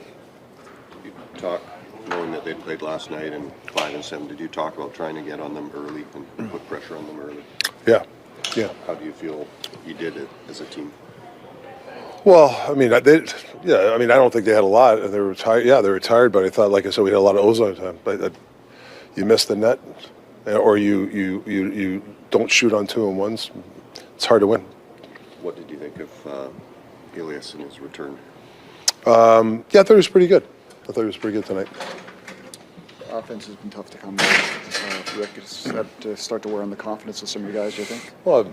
You talk, knowing that they played last night and 5-7, did you talk about trying to get on them early and put pressure on them early? Yeah. How do you feel you did it as a team? Well, I mean, I don't think they had a lot. They were tired. Yeah, they were tired, but I thought, like I said, we had a lot of ozone time. But you miss the net, or you don't shoot on 2-on-1s, it's hard to win. What did you think of Elias in his return? Yeah, I thought he was pretty good. I thought he was pretty good tonight. Offense has been tough to come with. Rick, does that start to wear on the confidence of some of your guys, do you think? Well,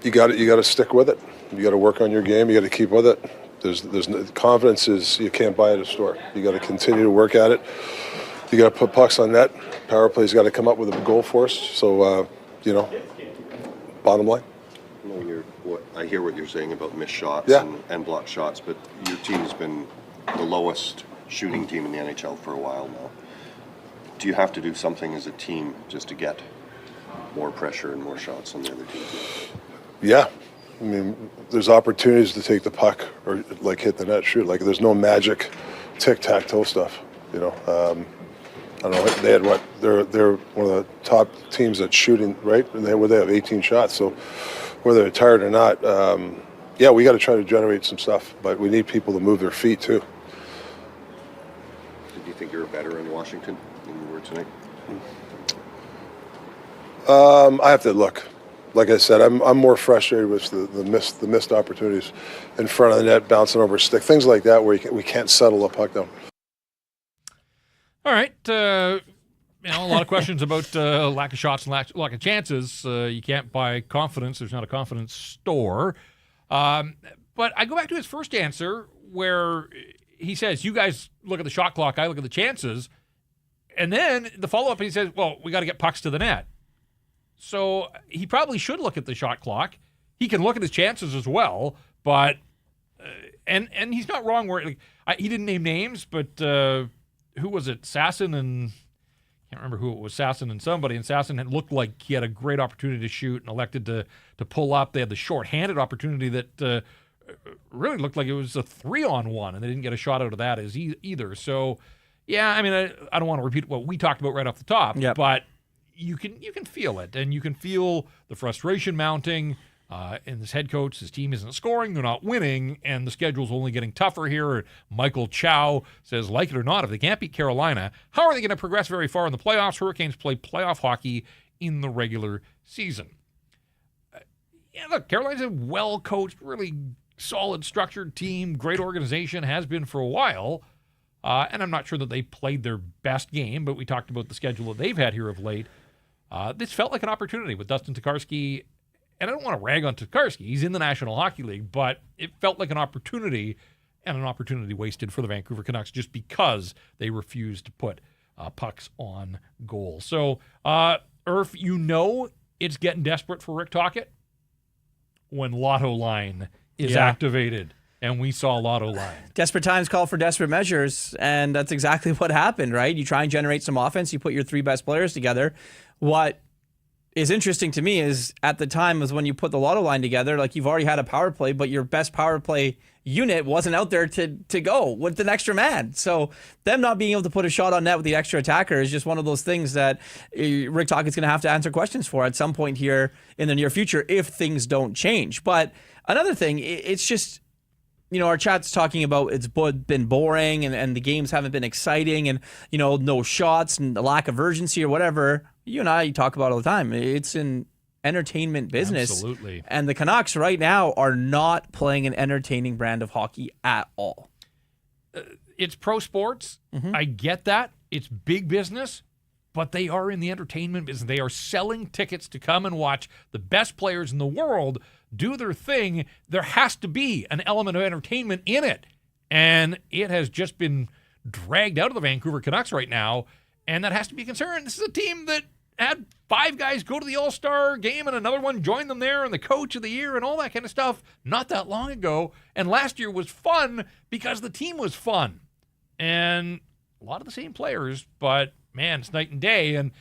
you got to stick with it. You got to work on your game. You got to keep with it. Confidence is you can't buy at a store. You got to continue to work at it. You got to put pucks on net. Power play's got to come up with a goal for us. So bottom line. I hear what you're saying about missed shots Yeah. and blocked shots, but your team's been the lowest shooting team in the NHL for a while now. Do you have to do something as a team just to get more pressure and more shots on the other team? Yeah. I mean, there's opportunities to take the puck or like hit the net, shoot. Like there's no magic tic-tac-toe stuff, I don't know. They had what? They're one of the top teams at shooting, right? And they have 18 shots. So whether they're tired or not, we got to try to generate some stuff. But we need people to move their feet too. Did you think you were better in Washington than you were tonight? I have to look. Like I said, I'm more frustrated with the missed opportunities in front of the net, bouncing over a stick, things like that, where we can't settle a puck down. All right. A lot of questions about lack of shots and lack of chances. You can't buy confidence. There's not a confidence store. But I go back to his first answer where he says, you guys look at the shot clock, I look at the chances. And then the follow-up, he says, well, we got to get pucks to the net. So he probably should look at the shot clock. He can look at his chances as well, but and he's not wrong where he didn't name names, but who was it? Sasson and I can't remember who it was. Sasson and somebody, and Sasson had looked like he had a great opportunity to shoot and elected to pull up. They had the short-handed opportunity that really looked like it was a 3-on-1, and they didn't get a shot out of that as either. So yeah, I mean, I don't want to repeat what we talked about right off the top, but you can feel it, and you can feel the frustration mounting. And this head coach, his team isn't scoring, they're not winning, and the schedule's only getting tougher here. Michael Chow says, like it or not, if they can't beat Carolina, how are they going to progress very far in the playoffs? Hurricanes play playoff hockey in the regular season. Look, Carolina's a well-coached, really solid, structured team, great organization, has been for a while. And I'm not sure that they played their best game, but we talked about the schedule that they've had here of late. This felt like an opportunity with Dustin Tokarski, and I don't want to rag on Tokarski. He's in the National Hockey League, but it felt like an opportunity, and an opportunity wasted for the Vancouver Canucks just because they refused to put pucks on goal. So, Irf, it's getting desperate for Rick Tocchet when Lotto Line is activated. And we saw Lotto Line. Desperate times call for desperate measures, and that's exactly what happened, right? You try and generate some offense, you put your three best players together. What is interesting to me is at the time was when you put the Lotto Line together, like you've already had a power play, but your best power play unit wasn't out there to go with an extra man. So them not being able to put a shot on net with the extra attacker is just one of those things that Rick Tocchett's going to have to answer questions for at some point here in the near future if things don't change. But another thing, it's just, our chat's talking about it's been boring and the games haven't been exciting and, no shots and the lack of urgency or whatever. You and I talk about all the time. It's an entertainment business. Absolutely. And the Canucks right now are not playing an entertaining brand of hockey at all. It's pro sports. Mm-hmm. I get that. It's big business, but they are in the entertainment business. They are selling tickets to come and watch the best players in the world do their thing. There has to be an element of entertainment in it. And it has just been dragged out of the Vancouver Canucks right now. And that has to be a concern. This is a team that had 5 guys go to the All-Star game and another one join them there and the coach of the year and all that kind of stuff not that long ago. And last year was fun because the team was fun. And a lot of the same players, but man, it's night and day. And,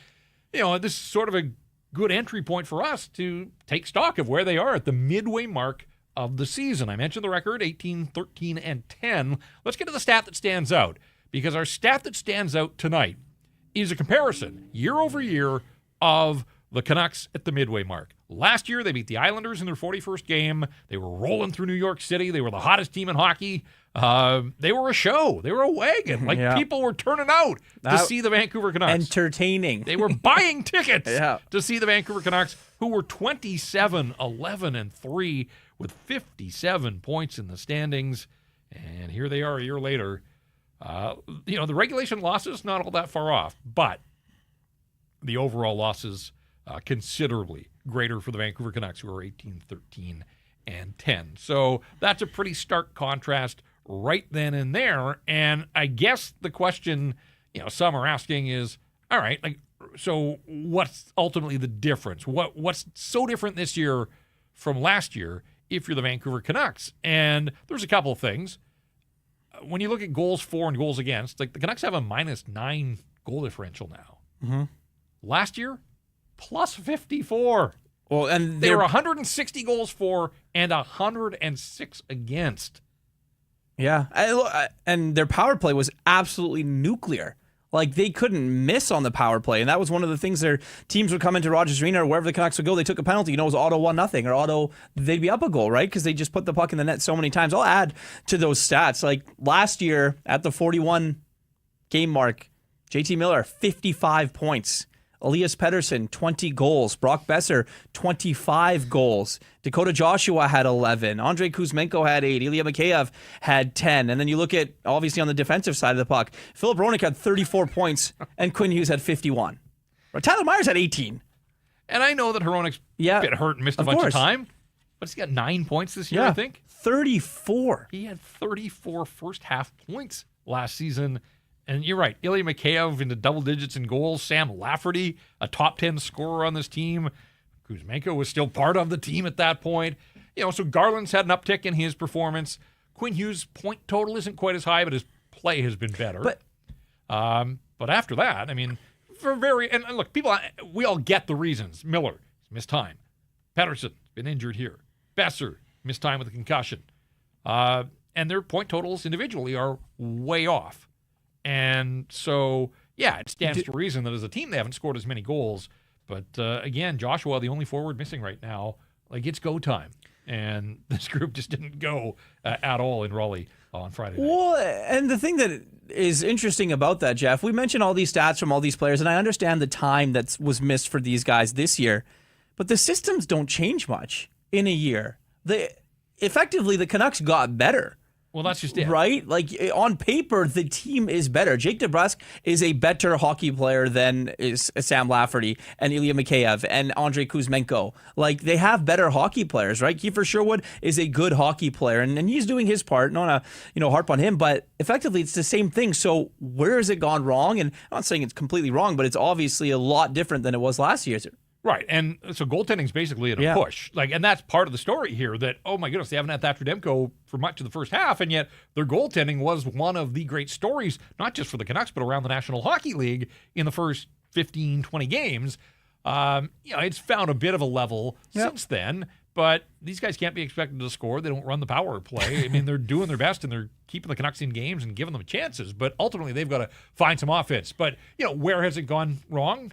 this is sort of a good entry point for us to take stock of where they are at the midway mark of the season. I mentioned the record, 18, 13, and 10. Let's get to the stat that stands out, because our stat that stands out tonight is a comparison year over year of the Canucks at the midway mark. Last year, they beat the Islanders in their 41st game. They were rolling through New York City. They were the hottest team in hockey. They were a show. They were a wagon. People were turning out to see the Vancouver Canucks. Entertaining. They were buying tickets to see the Vancouver Canucks, who were 27-11-3 with 57 points in the standings. And here they are a year later. The regulation losses, not all that far off, but the overall losses considerably greater for the Vancouver Canucks, who are 18-13-10. So that's a pretty stark contrast right then and there. And I guess the question, some are asking is, all right, so what's ultimately the difference? What's so different this year from last year if you're the Vancouver Canucks? And there's a couple of things. When you look at goals for and goals against, the Canucks have a -9 goal differential now. Mm-hmm. Last year, plus 54. Well, and they were 160 goals for and 106 against. Yeah, and their power play was absolutely nuclear. They couldn't miss on the power play, and that was one of the things their teams would come into Rogers Arena or wherever the Canucks would go. They took a penalty, it was auto 1-0, or auto they'd be up a goal, right? Because they just put the puck in the net so many times. I'll add to those stats. Last year at the 41 game mark, JT Miller 55 points. Elias Pettersson, 20 goals. Brock Besser, 25 goals. Dakota Joshua had 11. Andrei Kuzmenko had 8. Ilya Mikheyev had 10. And then you look at, obviously, on the defensive side of the puck, Philip Hronek had 34 points, and Quinn Hughes had 51. Tyler Myers had 18. And I know that Hronek's been hurt and missed a bunch of time, but he's got 9 points this year, I think. 34. He had 34 first-half points last season. And you're right, Ilya Mikheyev into double digits in goals. Sam Lafferty, a top 10 scorer on this team. Kuzmenko was still part of the team at that point. So Garland's had an uptick in his performance. Quinn Hughes' point total isn't quite as high, but his play has been better. But after that, and look, we all get the reasons. Miller missed time. Pettersson been injured here. Besser missed time with a concussion. And their point totals individually are way off. And so, it stands to reason that as a team they haven't scored as many goals. But again, Joshua, the only forward missing right now, it's go time. And this group just didn't go at all in Raleigh on Friday night. Well, and the thing that is interesting about that, Jeff, we mentioned all these stats from all these players, and I understand the time that was missed for these guys this year. But the systems don't change much in a year. Effectively, the Canucks got better. Well, that's just it. Right? On paper, the team is better. Jake DeBrusk is a better hockey player than is Sam Lafferty and Ilya Mikheyev and Andrei Kuzmenko. They have better hockey players, right? Kiefer Sherwood is a good hockey player, and he's doing his part. Don't want to harp on him, but effectively, it's the same thing. So where has it gone wrong? And I'm not saying it's completely wrong, but it's obviously a lot different than it was last year. Right, and so goaltending's basically in a push. And that's part of the story here that, oh my goodness, they haven't had Thatcher Demko for much of the first half, and yet their goaltending was one of the great stories, not just for the Canucks, but around the National Hockey League in the first 15, 20 games. It's found a bit of a level since then, but these guys can't be expected to score. They don't run the power play. They're doing their best, and they're keeping the Canucks in games and giving them chances, but ultimately they've got to find some offense. But, where has it gone wrong?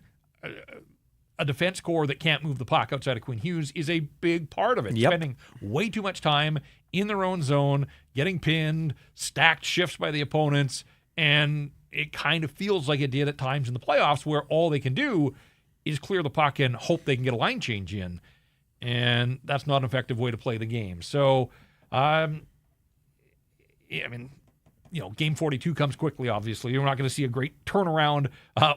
A defense core that can't move the puck outside of Quinn Hughes is a big part of it. Spending way too much time in their own zone, getting pinned, stacked shifts by the opponents, and it kind of feels like it did at times in the playoffs where all they can do is clear the puck and hope they can get a line change in. And that's not an effective way to play the game. So, game 42 comes quickly, obviously. We're not going to see a great turnaround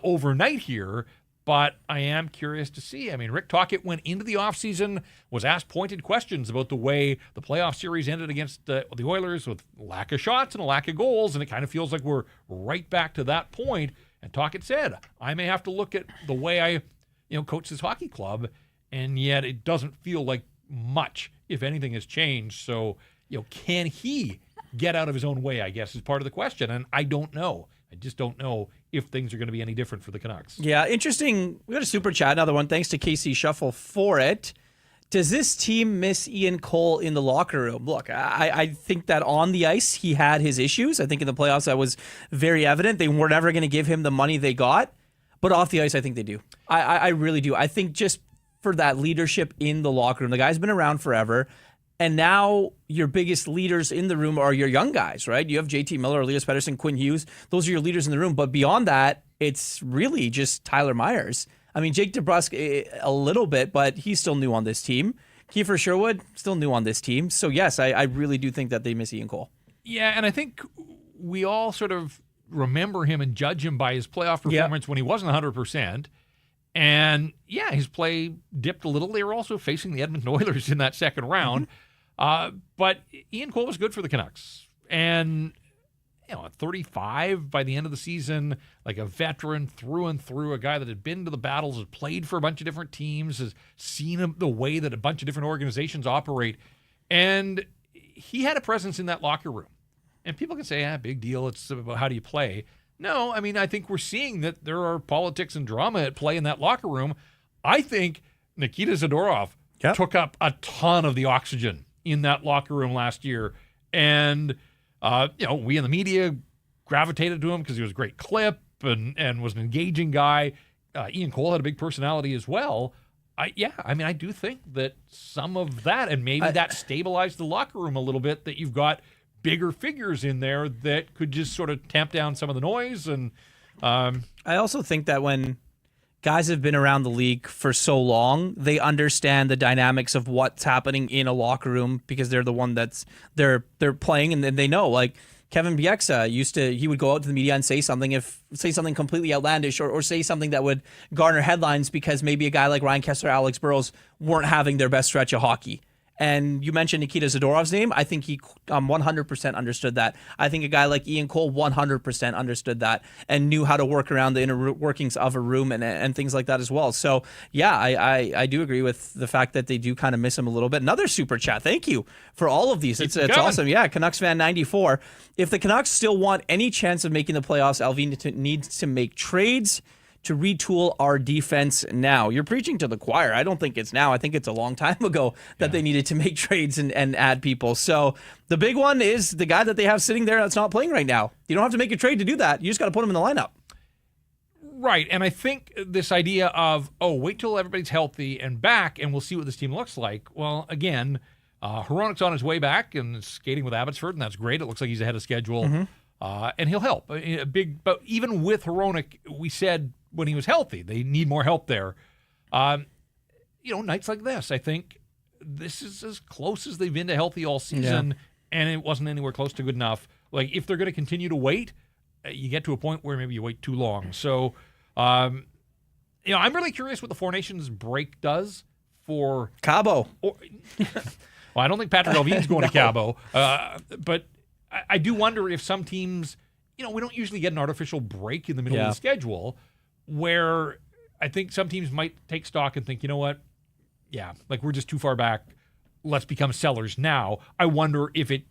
overnight here. But I am curious to see. Rick Tocchet went into the offseason, was asked pointed questions about the way the playoff series ended against the Oilers with lack of shots and a lack of goals, and it kind of feels like we're right back to that point. And Tocchet said, I may have to look at the way I coach this hockey club, and yet it doesn't feel like much, if anything, has changed. So, can he get out of his own way, I guess, is part of the question. And I don't know. I just don't know if things are going to be any different for the Canucks. Yeah, interesting. We got a super chat, another one. Thanks to KC Shuffle for it. Does this team miss Ian Cole in the locker room? Look, I think that on the ice, he had his issues. I think in the playoffs, that was very evident. They were never going to give him the money they got. But off the ice, I think they do. I really do. I think just for that leadership in the locker room, the guy's been around forever. And now your biggest leaders in the room are your young guys, right? You have JT Miller, Elias Pettersson, Quinn Hughes. Those are your leaders in the room. But beyond that, it's really just Tyler Myers. I mean, Jake DeBrusk a little bit, but he's still new on this team. Kiefer Sherwood, still new on this team. So, yes, I really do think that they miss Ian Cole. Yeah, and I think we all sort of remember him and judge him by his playoff performance when he wasn't 100%. And, yeah, his play dipped a little. They were also facing the Edmonton Oilers in that second round. But Ian Cole was good for the Canucks. And, at 35 by the end of the season, like a veteran through and through, a guy that had been to the battles, has played for a bunch of different teams, has seen the way that a bunch of different organizations operate. And he had a presence in that locker room. And people can say, big deal, it's about how do you play. No, I mean, I think we're seeing that there are politics and drama at play in that locker room. I think Nikita Zadorov took up a ton of the oxygen in that locker room last year. And, we in the media gravitated to him because he was a great clip and was an engaging guy. Ian Cole had a big personality as well. I do think that some of that, and maybe that stabilized the locker room a little bit, that you've got bigger figures in there that could just sort of tamp down some of the noise. And I also think that when guys have been around the league for so long, they understand the dynamics of what's happening in a locker room because they're the one they're playing, and then they know. Like Kevin Bieksa he would go out to the media and say something completely outlandish or say something that would garner headlines because maybe a guy like Ryan Kessler, Alex Burrows weren't having their best stretch of hockey. And you mentioned Nikita Zadorov's name. I think he 100% understood that. I think a guy like Ian Cole 100% understood that and knew how to work around the inner workings of a room and things like that as well. So, yeah, I do agree with the fact that they do kind of miss him a little bit. Another super chat. Thank you for all of these. It's awesome. Yeah, Canucks fan 94. If the Canucks still want any chance of making the playoffs, LV needs to make trades to retool our defense now. You're preaching to the choir. I don't think it's now. I think it's a long time ago that they needed to make trades and add people. So the big one is the guy that they have sitting there that's not playing right now. You don't have to make a trade to do that. You just got to put him in the lineup. Right, and I think this idea of, wait till everybody's healthy and back and we'll see what this team looks like. Well, again, Hronek's on his way back and skating with Abbotsford, and that's great. It looks like he's ahead of schedule, and he'll help. But even with Hronek, we said when he was healthy, they need more help there. Nights like this, I think this is as close as they've been to healthy all season, and it wasn't anywhere close to good enough. Like, if they're going to continue to wait, you get to a point where maybe you wait too long. So, I'm really curious what the Four Nations break does for Cabo. Well, I don't think Patrick Alvin's going to Cabo, but I do wonder if some teams, we don't usually get an artificial break in the middle of the schedule, where I think some teams might take stock and think, you know what? Yeah, like we're just too far back. Let's become sellers now. I wonder if it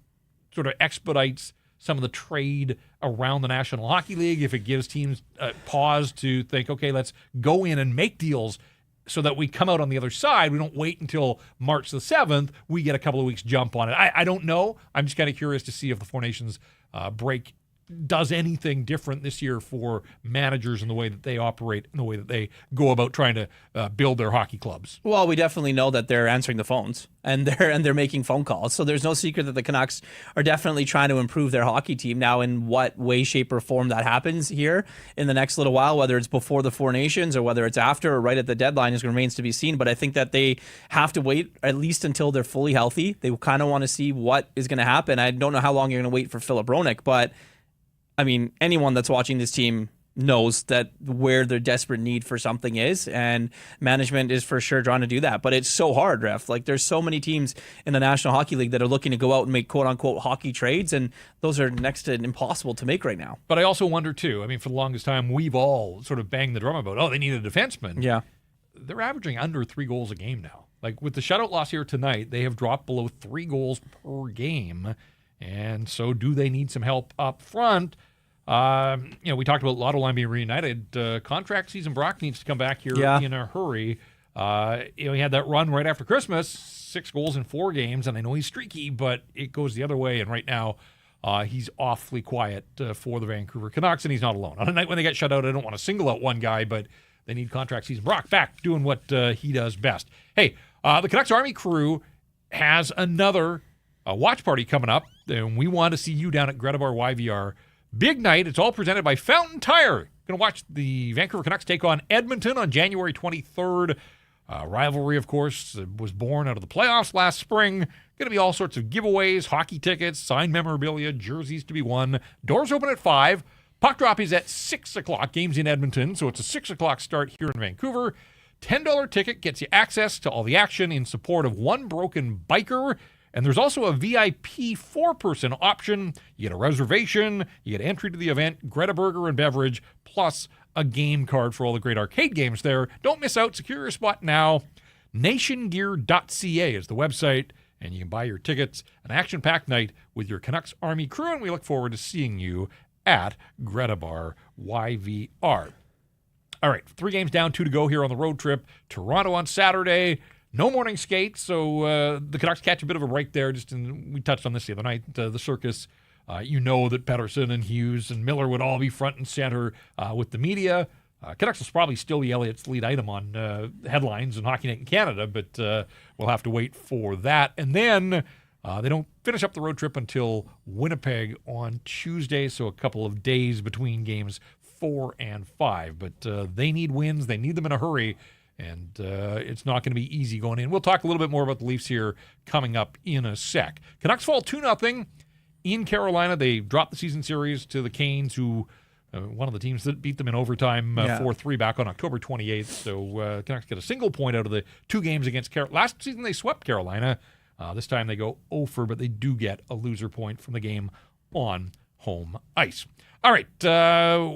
sort of expedites some of the trade around the National Hockey League, if it gives teams a pause to think, okay, let's go in and make deals so that we come out on the other side. We don't wait until March the 7th. We get a couple of weeks jump on it. I don't know. I'm just kind of curious to see if the Four Nations break does anything different this year for managers in the way that they operate, in the way that they go about trying to build their hockey clubs. Well, we definitely know that they're answering the phones and they're making phone calls. So there's no secret that the Canucks are definitely trying to improve their hockey team. Now, in what way, shape, or form that happens here in the next little while, whether it's before the Four Nations or whether it's after or right at the deadline, remains to be seen. But I think that they have to wait at least until they're fully healthy. They kind of want to see what is going to happen. I don't know how long you're going to wait for Philip Hronek, but I mean, anyone that's watching this team knows that where their desperate need for something is, and management is for sure trying to do that. But it's so hard, Ref. Like, there's so many teams in the National Hockey League that are looking to go out and make quote-unquote hockey trades, and those are next to impossible to make right now. But I also wonder, too, I mean, for the longest time, we've all sort of banged the drum about, they need a defenseman. Yeah. They're averaging under 3 goals a game now. Like, with the shutout loss here tonight, they have dropped below 3 goals per game, and so do they need some help up front? We talked about Lotto line being reunited. Contract season, Brock needs to come back here in a hurry. He had that run right after Christmas, 6 goals in 4 games, and I know he's streaky, but it goes the other way. And right now, he's awfully quiet for the Vancouver Canucks, and he's not alone. On a night when they get shut out, I don't want to single out one guy, but they need contract season. Brock back doing what he does best. Hey, the Canucks Army crew has another watch party coming up, and we want to see you down at Greta Bar YVR. Big night. It's all presented by Fountain Tire. Going to watch the Vancouver Canucks take on Edmonton on January 23rd. Rivalry, of course, was born out of the playoffs last spring. Going to be all sorts of giveaways, hockey tickets, signed memorabilia, jerseys to be won. Doors open at 5. Puck drop is at 6 o'clock. Game's in Edmonton, so it's a 6 o'clock start here in Vancouver. $10 ticket gets you access to all the action in support of One Broken Biker. And there's also a VIP 4-person option. You get a reservation, you get entry to the event, Greta Burger and beverage, plus a game card for all the great arcade games there. Don't miss out. Secure your spot now. Nationgear.ca is the website, and you can buy your tickets. An action-packed night with your Canucks Army crew, and we look forward to seeing you at Greta Bar YVR. All right, 3 games down, 2 to go here on the road trip. Toronto on Saturday. No morning skate, so the Canucks catch a bit of a break there. We touched on this the other night, the circus. You know that Pettersson and Hughes and Miller would all be front and center with the media. Canucks is probably still the Elliott's lead item on headlines and Hockey Night in Canada, but we'll have to wait for that. And then they don't finish up the road trip until Winnipeg on Tuesday, so a couple of days between games 4 and 5. But they need wins. They need them in a hurry. And it's not going to be easy going in. We'll talk a little bit more about the Leafs here coming up in a sec. Canucks fall 2-0 in Carolina. They dropped the season series to the Canes, who one of the teams that beat them in overtime 4-3 back on October 28th. So Canucks get a single point out of the 2 games against Carolina. Last season they swept Carolina. This time they go 0-4, but they do get a loser point from the game on home ice. All right,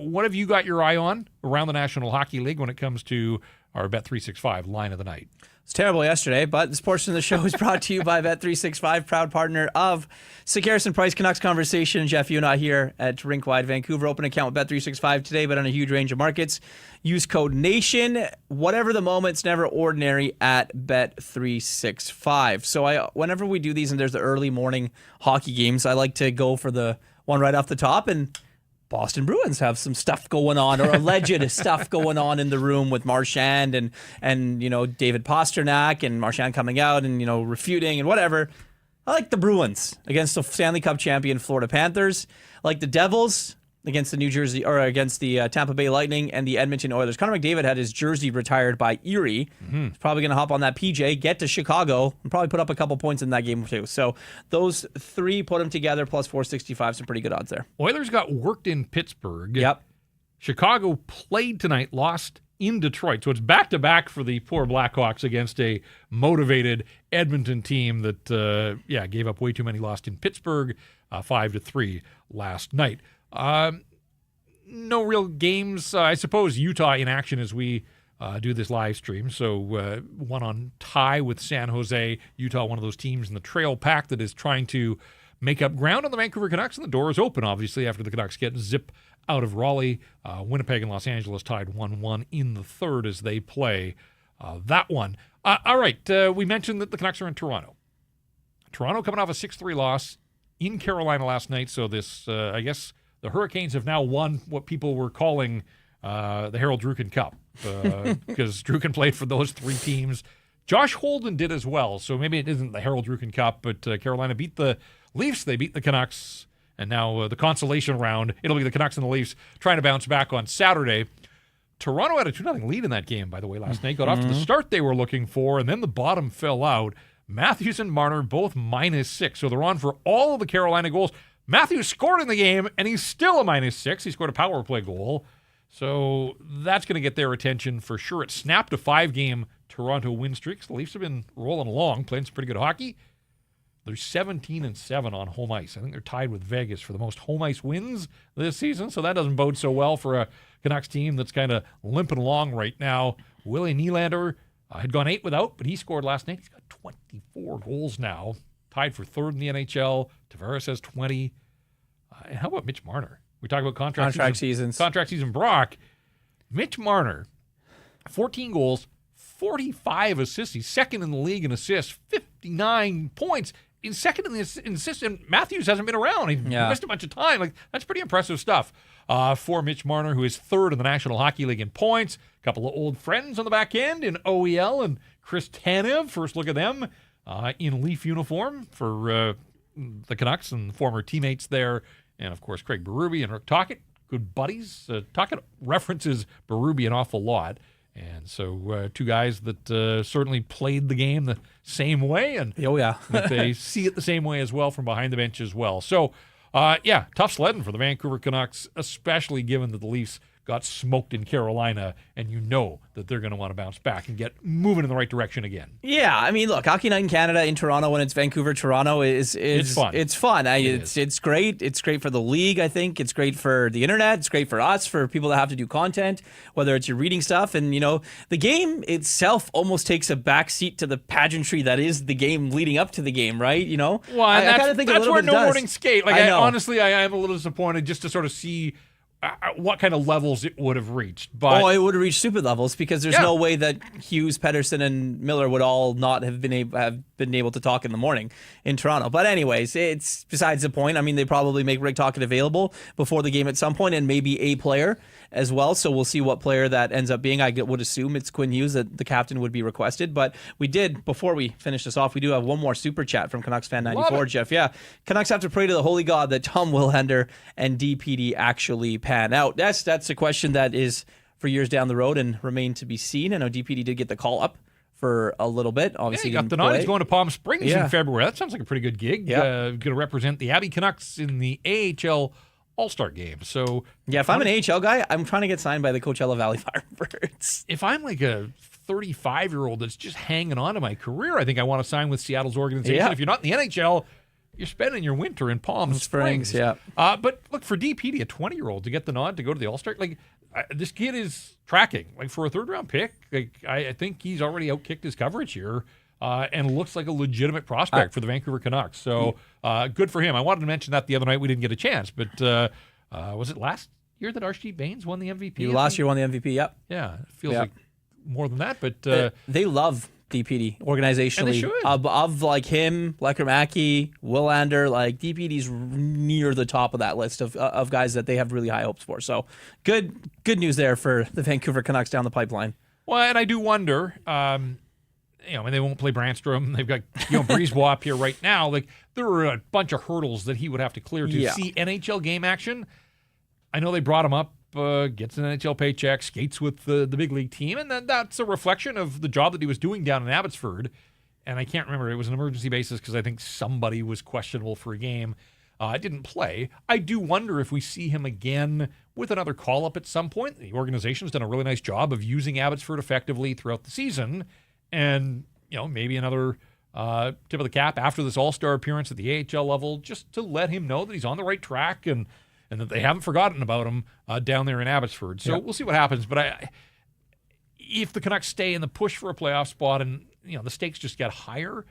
what have you got your eye on around the National Hockey League when it comes to our Bet365 line of the night? It's terrible yesterday, but this portion of the show is brought to you by Bet365, proud partner of Sick Harrison Price Canucks Conversation. Jeff, you and I here at Rink Wide Vancouver. Open account with Bet365 today, but on a huge range of markets. Use code NATION. Whatever the moment, it's never ordinary at Bet365. So whenever we do these and there's the early morning hockey games, I like to go for the one right off the top, and Boston Bruins have some stuff going on, or alleged stuff going on in the room with Marchand and David Pastrnak, and Marchand coming out and refuting and whatever. I like the Bruins against the Stanley Cup champion Florida Panthers. I like the Devils against the Tampa Bay Lightning and the Edmonton Oilers. Connor McDavid had his jersey retired by Erie. Mm-hmm. He's probably going to hop on that PJ, get to Chicago, and probably put up a couple points in that game too. So those 3, put them together, plus 465, some pretty good odds there. Oilers got worked in Pittsburgh. Yep. Chicago played tonight, lost in Detroit. So it's back-to-back for the poor Blackhawks against a motivated Edmonton team that, gave up way too many, lost in Pittsburgh, 5-3 last night. No real games. I suppose Utah in action as we do this live stream. So one on tie with San Jose. Utah, one of those teams in the trail pack that is trying to make up ground on the Vancouver Canucks. And the door is open, obviously, after the Canucks get zip out of Raleigh. Winnipeg and Los Angeles tied 1-1 in the third as they play that one. All right, we mentioned that the Canucks are in Toronto. Toronto coming off a 6-3 loss in Carolina last night. So this, I guess, the Hurricanes have now won what people were calling the Harold Druken Cup because Druken played for those 3 teams. Josh Holden did as well, so maybe it isn't the Harold Druken Cup, but Carolina beat the Leafs, they beat the Canucks, and now the consolation round, it'll be the Canucks and the Leafs trying to bounce back on Saturday. Toronto had a 2-0 lead in that game, by the way, last night. Got off to the start they were looking for, and then the bottom fell out. Matthews and Marner both -6, so they're on for all of the Carolina goals. Matthews scored in the game, and he's still a -6. He scored a power play goal. So that's going to get their attention for sure. It snapped a 5-game Toronto win streak. The Leafs have been rolling along, playing some pretty good hockey. They're 17-7 on home ice. I think they're tied with Vegas for the most home ice wins this season, so that doesn't bode so well for a Canucks team that's kind of limping along right now. Willie Nylander had gone 8 without, but he scored last night. He's got 24 goals now. Tied for 3rd in the NHL. Tavares has 20. And how about Mitch Marner? We talk about contract seasons. Contract season Brock. Mitch Marner, 14 goals, 45 assists. He's second in the league in assists, 59 points. in second in the assists, and Matthews hasn't been around. He missed a bunch of time. Like, that's pretty impressive stuff for Mitch Marner, who is third in the National Hockey League in points. A couple of old friends on the back end in OEL and Chris Tanev. First look at them in Leaf uniform for the Canucks and former teammates there. And, of course, Craig Berube and Rick Tocchet, good buddies. Tocchet references Berube an awful lot. And so two guys that certainly played the game the same way. And that they see it the same way as well from behind the bench as well. So, tough sledding for the Vancouver Canucks, especially given that the Leafs got smoked in Carolina, and you know that they're going to want to bounce back and get moving in the right direction again. Yeah, I mean, look, Hockey Night in Canada in Toronto when it's Vancouver, Toronto is fun. It's fun. It's great. It's great for the league, I think. It's great for the internet. It's great for us, for people that have to do content, whether it's your reading stuff. And, the game itself almost takes a backseat to the pageantry that is the game leading up to the game, right? Well, I kind of think that's where No Morning Skate. Like, honestly, I am a little disappointed just to sort of see what kind of levels it would have reached. But it would have reached super levels because there's no way that Hughes, Pettersson, and Miller would all not have been able to talk in the morning in Toronto. But anyways, it's besides the point. I mean, they probably make Rick Tocchet available before the game at some point, and maybe a player as well. So we'll see what player that ends up being. I would assume it's Quinn Hughes that the captain would be requested. But we did, before we finish this off, we do have one more super chat from Canucks fan 94, Jeff. Yeah, Canucks have to pray to the holy God that Tom Wilhender and DPD actually pan out. That's a question that is for years down the road and remain to be seen. I know DPD did get the call up for a little bit. Obviously, he got the nod. He's going to Palm Springs in February. That sounds like a pretty good gig. Going to represent the Abbey Canucks in the AHL All-Star game. So if I'm an AHL guy, I'm trying to get signed by the Coachella Valley Firebirds. If I'm like a 35-year-old that's just hanging on to my career, I think I want to sign with Seattle's organization. Yeah. If you're not in the NHL, you're spending your winter in Palm Springs. But look, for DPD, a 20-year-old, to get the nod to go to the All-Star, this kid is tracking. Like, for a third-round pick, I think he's already outkicked his coverage here. And looks like a legitimate prospect for the Vancouver Canucks. So good for him. I wanted to mention that the other night. We didn't get a chance. But was it last year that Archie Baines won the MVP? Last year won the MVP, yep. Yeah, it feels like more than that. But they love DPD organizationally. And they should. Of like him, Lecker-Mackey, Willander, like DPD's near the top of that list of guys that they have really high hopes for. So good news there for the Vancouver Canucks down the pipeline. Well, and I do wonder... they won't play Brandstrom. They've got Brisebois up here right now. Like, there are a bunch of hurdles that he would have to clear to see NHL game action. I know they brought him up, gets an NHL paycheck, skates with the big league team, and then that's a reflection of the job that he was doing down in Abbotsford. And I can't remember. It was an emergency basis because I think somebody was questionable for a game. Didn't play. I do wonder if we see him again with another call-up at some point. The organization's done a really nice job of using Abbotsford effectively throughout the season. And, maybe another tip of the cap after this all-star appearance at the AHL level, just to let him know that he's on the right track and that they haven't forgotten about him down there in Abbotsford. So we'll see what happens. But if the Canucks stay in the push for a playoff spot and, the stakes just get higher,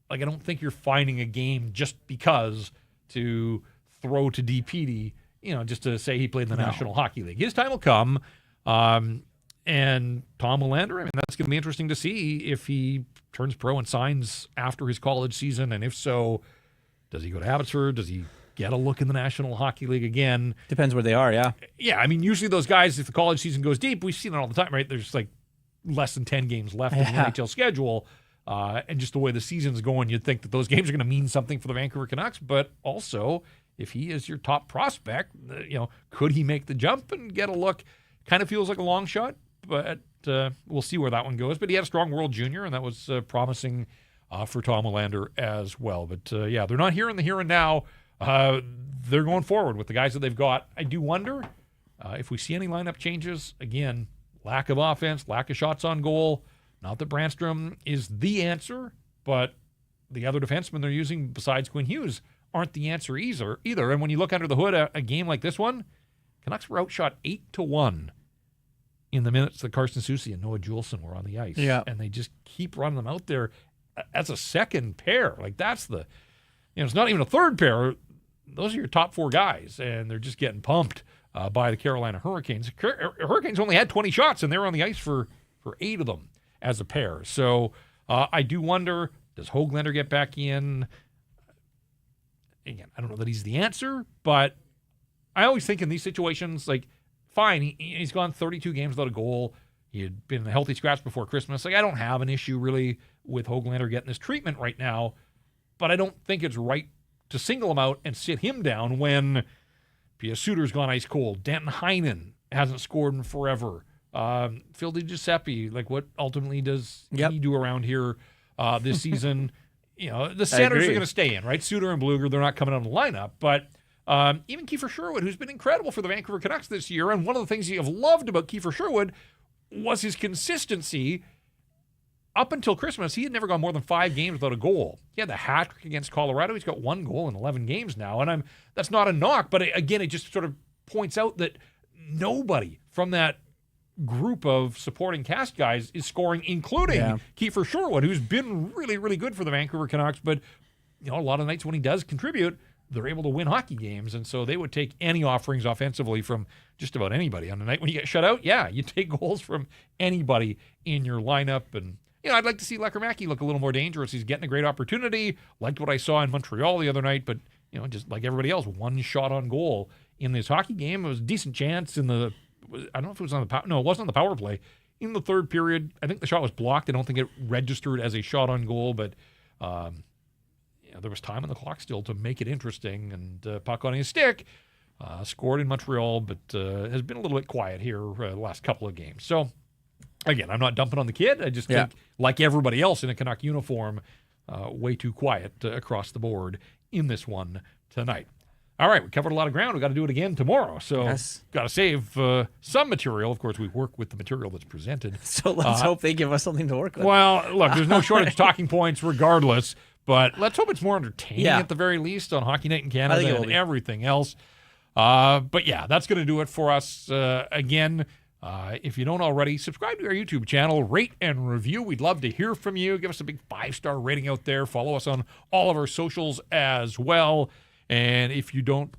I don't think you're finding a game just because to throw to DPD, just to say he played in the National Hockey League. His time will come. And Tom Willander, that's going to be interesting to see if he turns pro and signs after his college season. And if so, does he go to Abbotsford? Does he get a look in the National Hockey League again? Depends where they are, yeah. Yeah, usually those guys, if the college season goes deep, we've seen it all the time, right? There's less than 10 games left in the NHL schedule. And just the way the season's going, you'd think that those games are going to mean something for the Vancouver Canucks. But also, if he is your top prospect, could he make the jump and get a look? Kind of feels like a long shot. But we'll see where that one goes. But he had a strong World Junior, and that was promising for Tom Willander as well. But, they're not here in the here and now. They're going forward with the guys that they've got. I do wonder if we see any lineup changes. Again, lack of offense, lack of shots on goal. Not that Brandstrom is the answer, but the other defensemen they're using besides Quinn Hughes aren't the answer either. And when you look under the hood, a game like this one, Canucks were outshot 8-1. In the minutes that Carson Soucy and Noah Juleson were on the ice. Yeah. And they just keep running them out there as a second pair. That's it's not even a third pair. Those are your top four guys, and they're just getting pumped by the Carolina Hurricanes. Hurricanes only had 20 shots, and they were on the ice for 8 of them as a pair. So I do wonder, does Höglander get back in? again, I don't know that he's the answer, but I always think in these situations, like, fine, he's gone 32 games without a goal. He had been in a healthy scratch before Christmas. Like, I don't have an issue really with Höglander getting this treatment right now, but I don't think it's right to single him out and sit him down when Pia Suter's gone ice cold. Danton Heinen hasn't scored in forever. Phil DiGiuseppe, like, what ultimately does he do around here this season? You know, the centers are going to stay in, right? Suter and Bluger, they're not coming out of the lineup, but even Kiefer Sherwood, who's been incredible for the Vancouver Canucks this year, and one of the things you have loved about Kiefer Sherwood was his consistency. Up until Christmas, he had never gone more than 5 games without a goal. He had the hat trick against Colorado. He's got 1 goal in 11 games now, and that's not a knock, but again, it just sort of points out that nobody from that group of supporting cast guys is scoring, including Kiefer Sherwood, who's been really, really good for the Vancouver Canucks, but you know, a lot of nights when he does contribute, they're able to win hockey games, and so they would take any offerings offensively from just about anybody. On the night when you get shut out, you take goals from anybody in your lineup. And you know, I'd like to see Lekkerimäki look a little more dangerous. He's getting a great opportunity. Liked what I saw in Montreal the other night, but you know, just like everybody else, 1 shot on goal in this hockey game. It was a decent chance in the, I don't know if it was on the no, it wasn't on the power play. In the third period, I think the shot was blocked. I don't think it registered as a shot on goal, but there was time on the clock still to make it interesting, and puck on his stick, scored in Montreal, but has been a little bit quiet here the last couple of games. So, again, I'm not dumping on the kid. I just think, like everybody else in a Canuck uniform, way too quiet across the board in this one tonight. All right, we covered a lot of ground. We've got to do it again tomorrow. So, got to save some material. Of course, we work with the material that's presented. So let's hope they give us something to work with. Well, look, there's no shortage of talking points regardless. But let's hope it's more entertaining at the very least on Hockey Night in Canada and everything else. But yeah, that's going to do it for us. Again, if you don't already, subscribe to our YouTube channel, rate and review. We'd love to hear from you. Give us a big 5-star rating out there. Follow us on all of our socials as well. And if you don't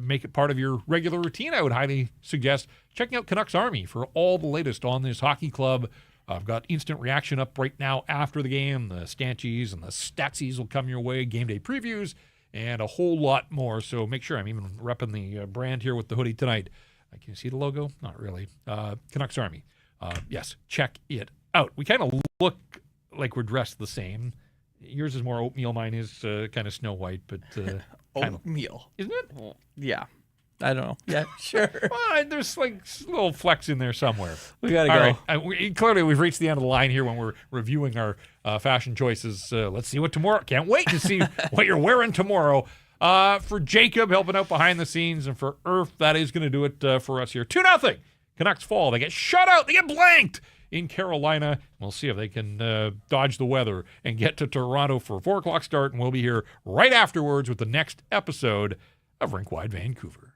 make it part of your regular routine, I would highly suggest checking out Canucks Army for all the latest on this hockey club. I've got instant reaction up right now after the game. The Stanchies and the Statsies will come your way, game day previews, and a whole lot more. So make sure, I'm even repping the brand here with the hoodie tonight. Can you see the logo? Not really. Canucks Army. Yes, check it out. We kind of look like we're dressed the same. Yours is more oatmeal. Mine is kind of Snow White, but oatmeal, isn't it? Yeah. I don't know. Yeah, sure. Well, there's like little flecks in there somewhere. We got to go. Right. Clearly, we've reached the end of the line here when we're reviewing our fashion choices. Let's see what tomorrow. Can't wait to see what you're wearing tomorrow. For Jacob helping out behind the scenes, and for Irf, that is going to do it for us here. 2-0. Canucks fall. They get shut out. They get blanked in Carolina. We'll see if they can dodge the weather and get to Toronto for a 4 o'clock start, and we'll be here right afterwards with the next episode of Rink Wide Vancouver.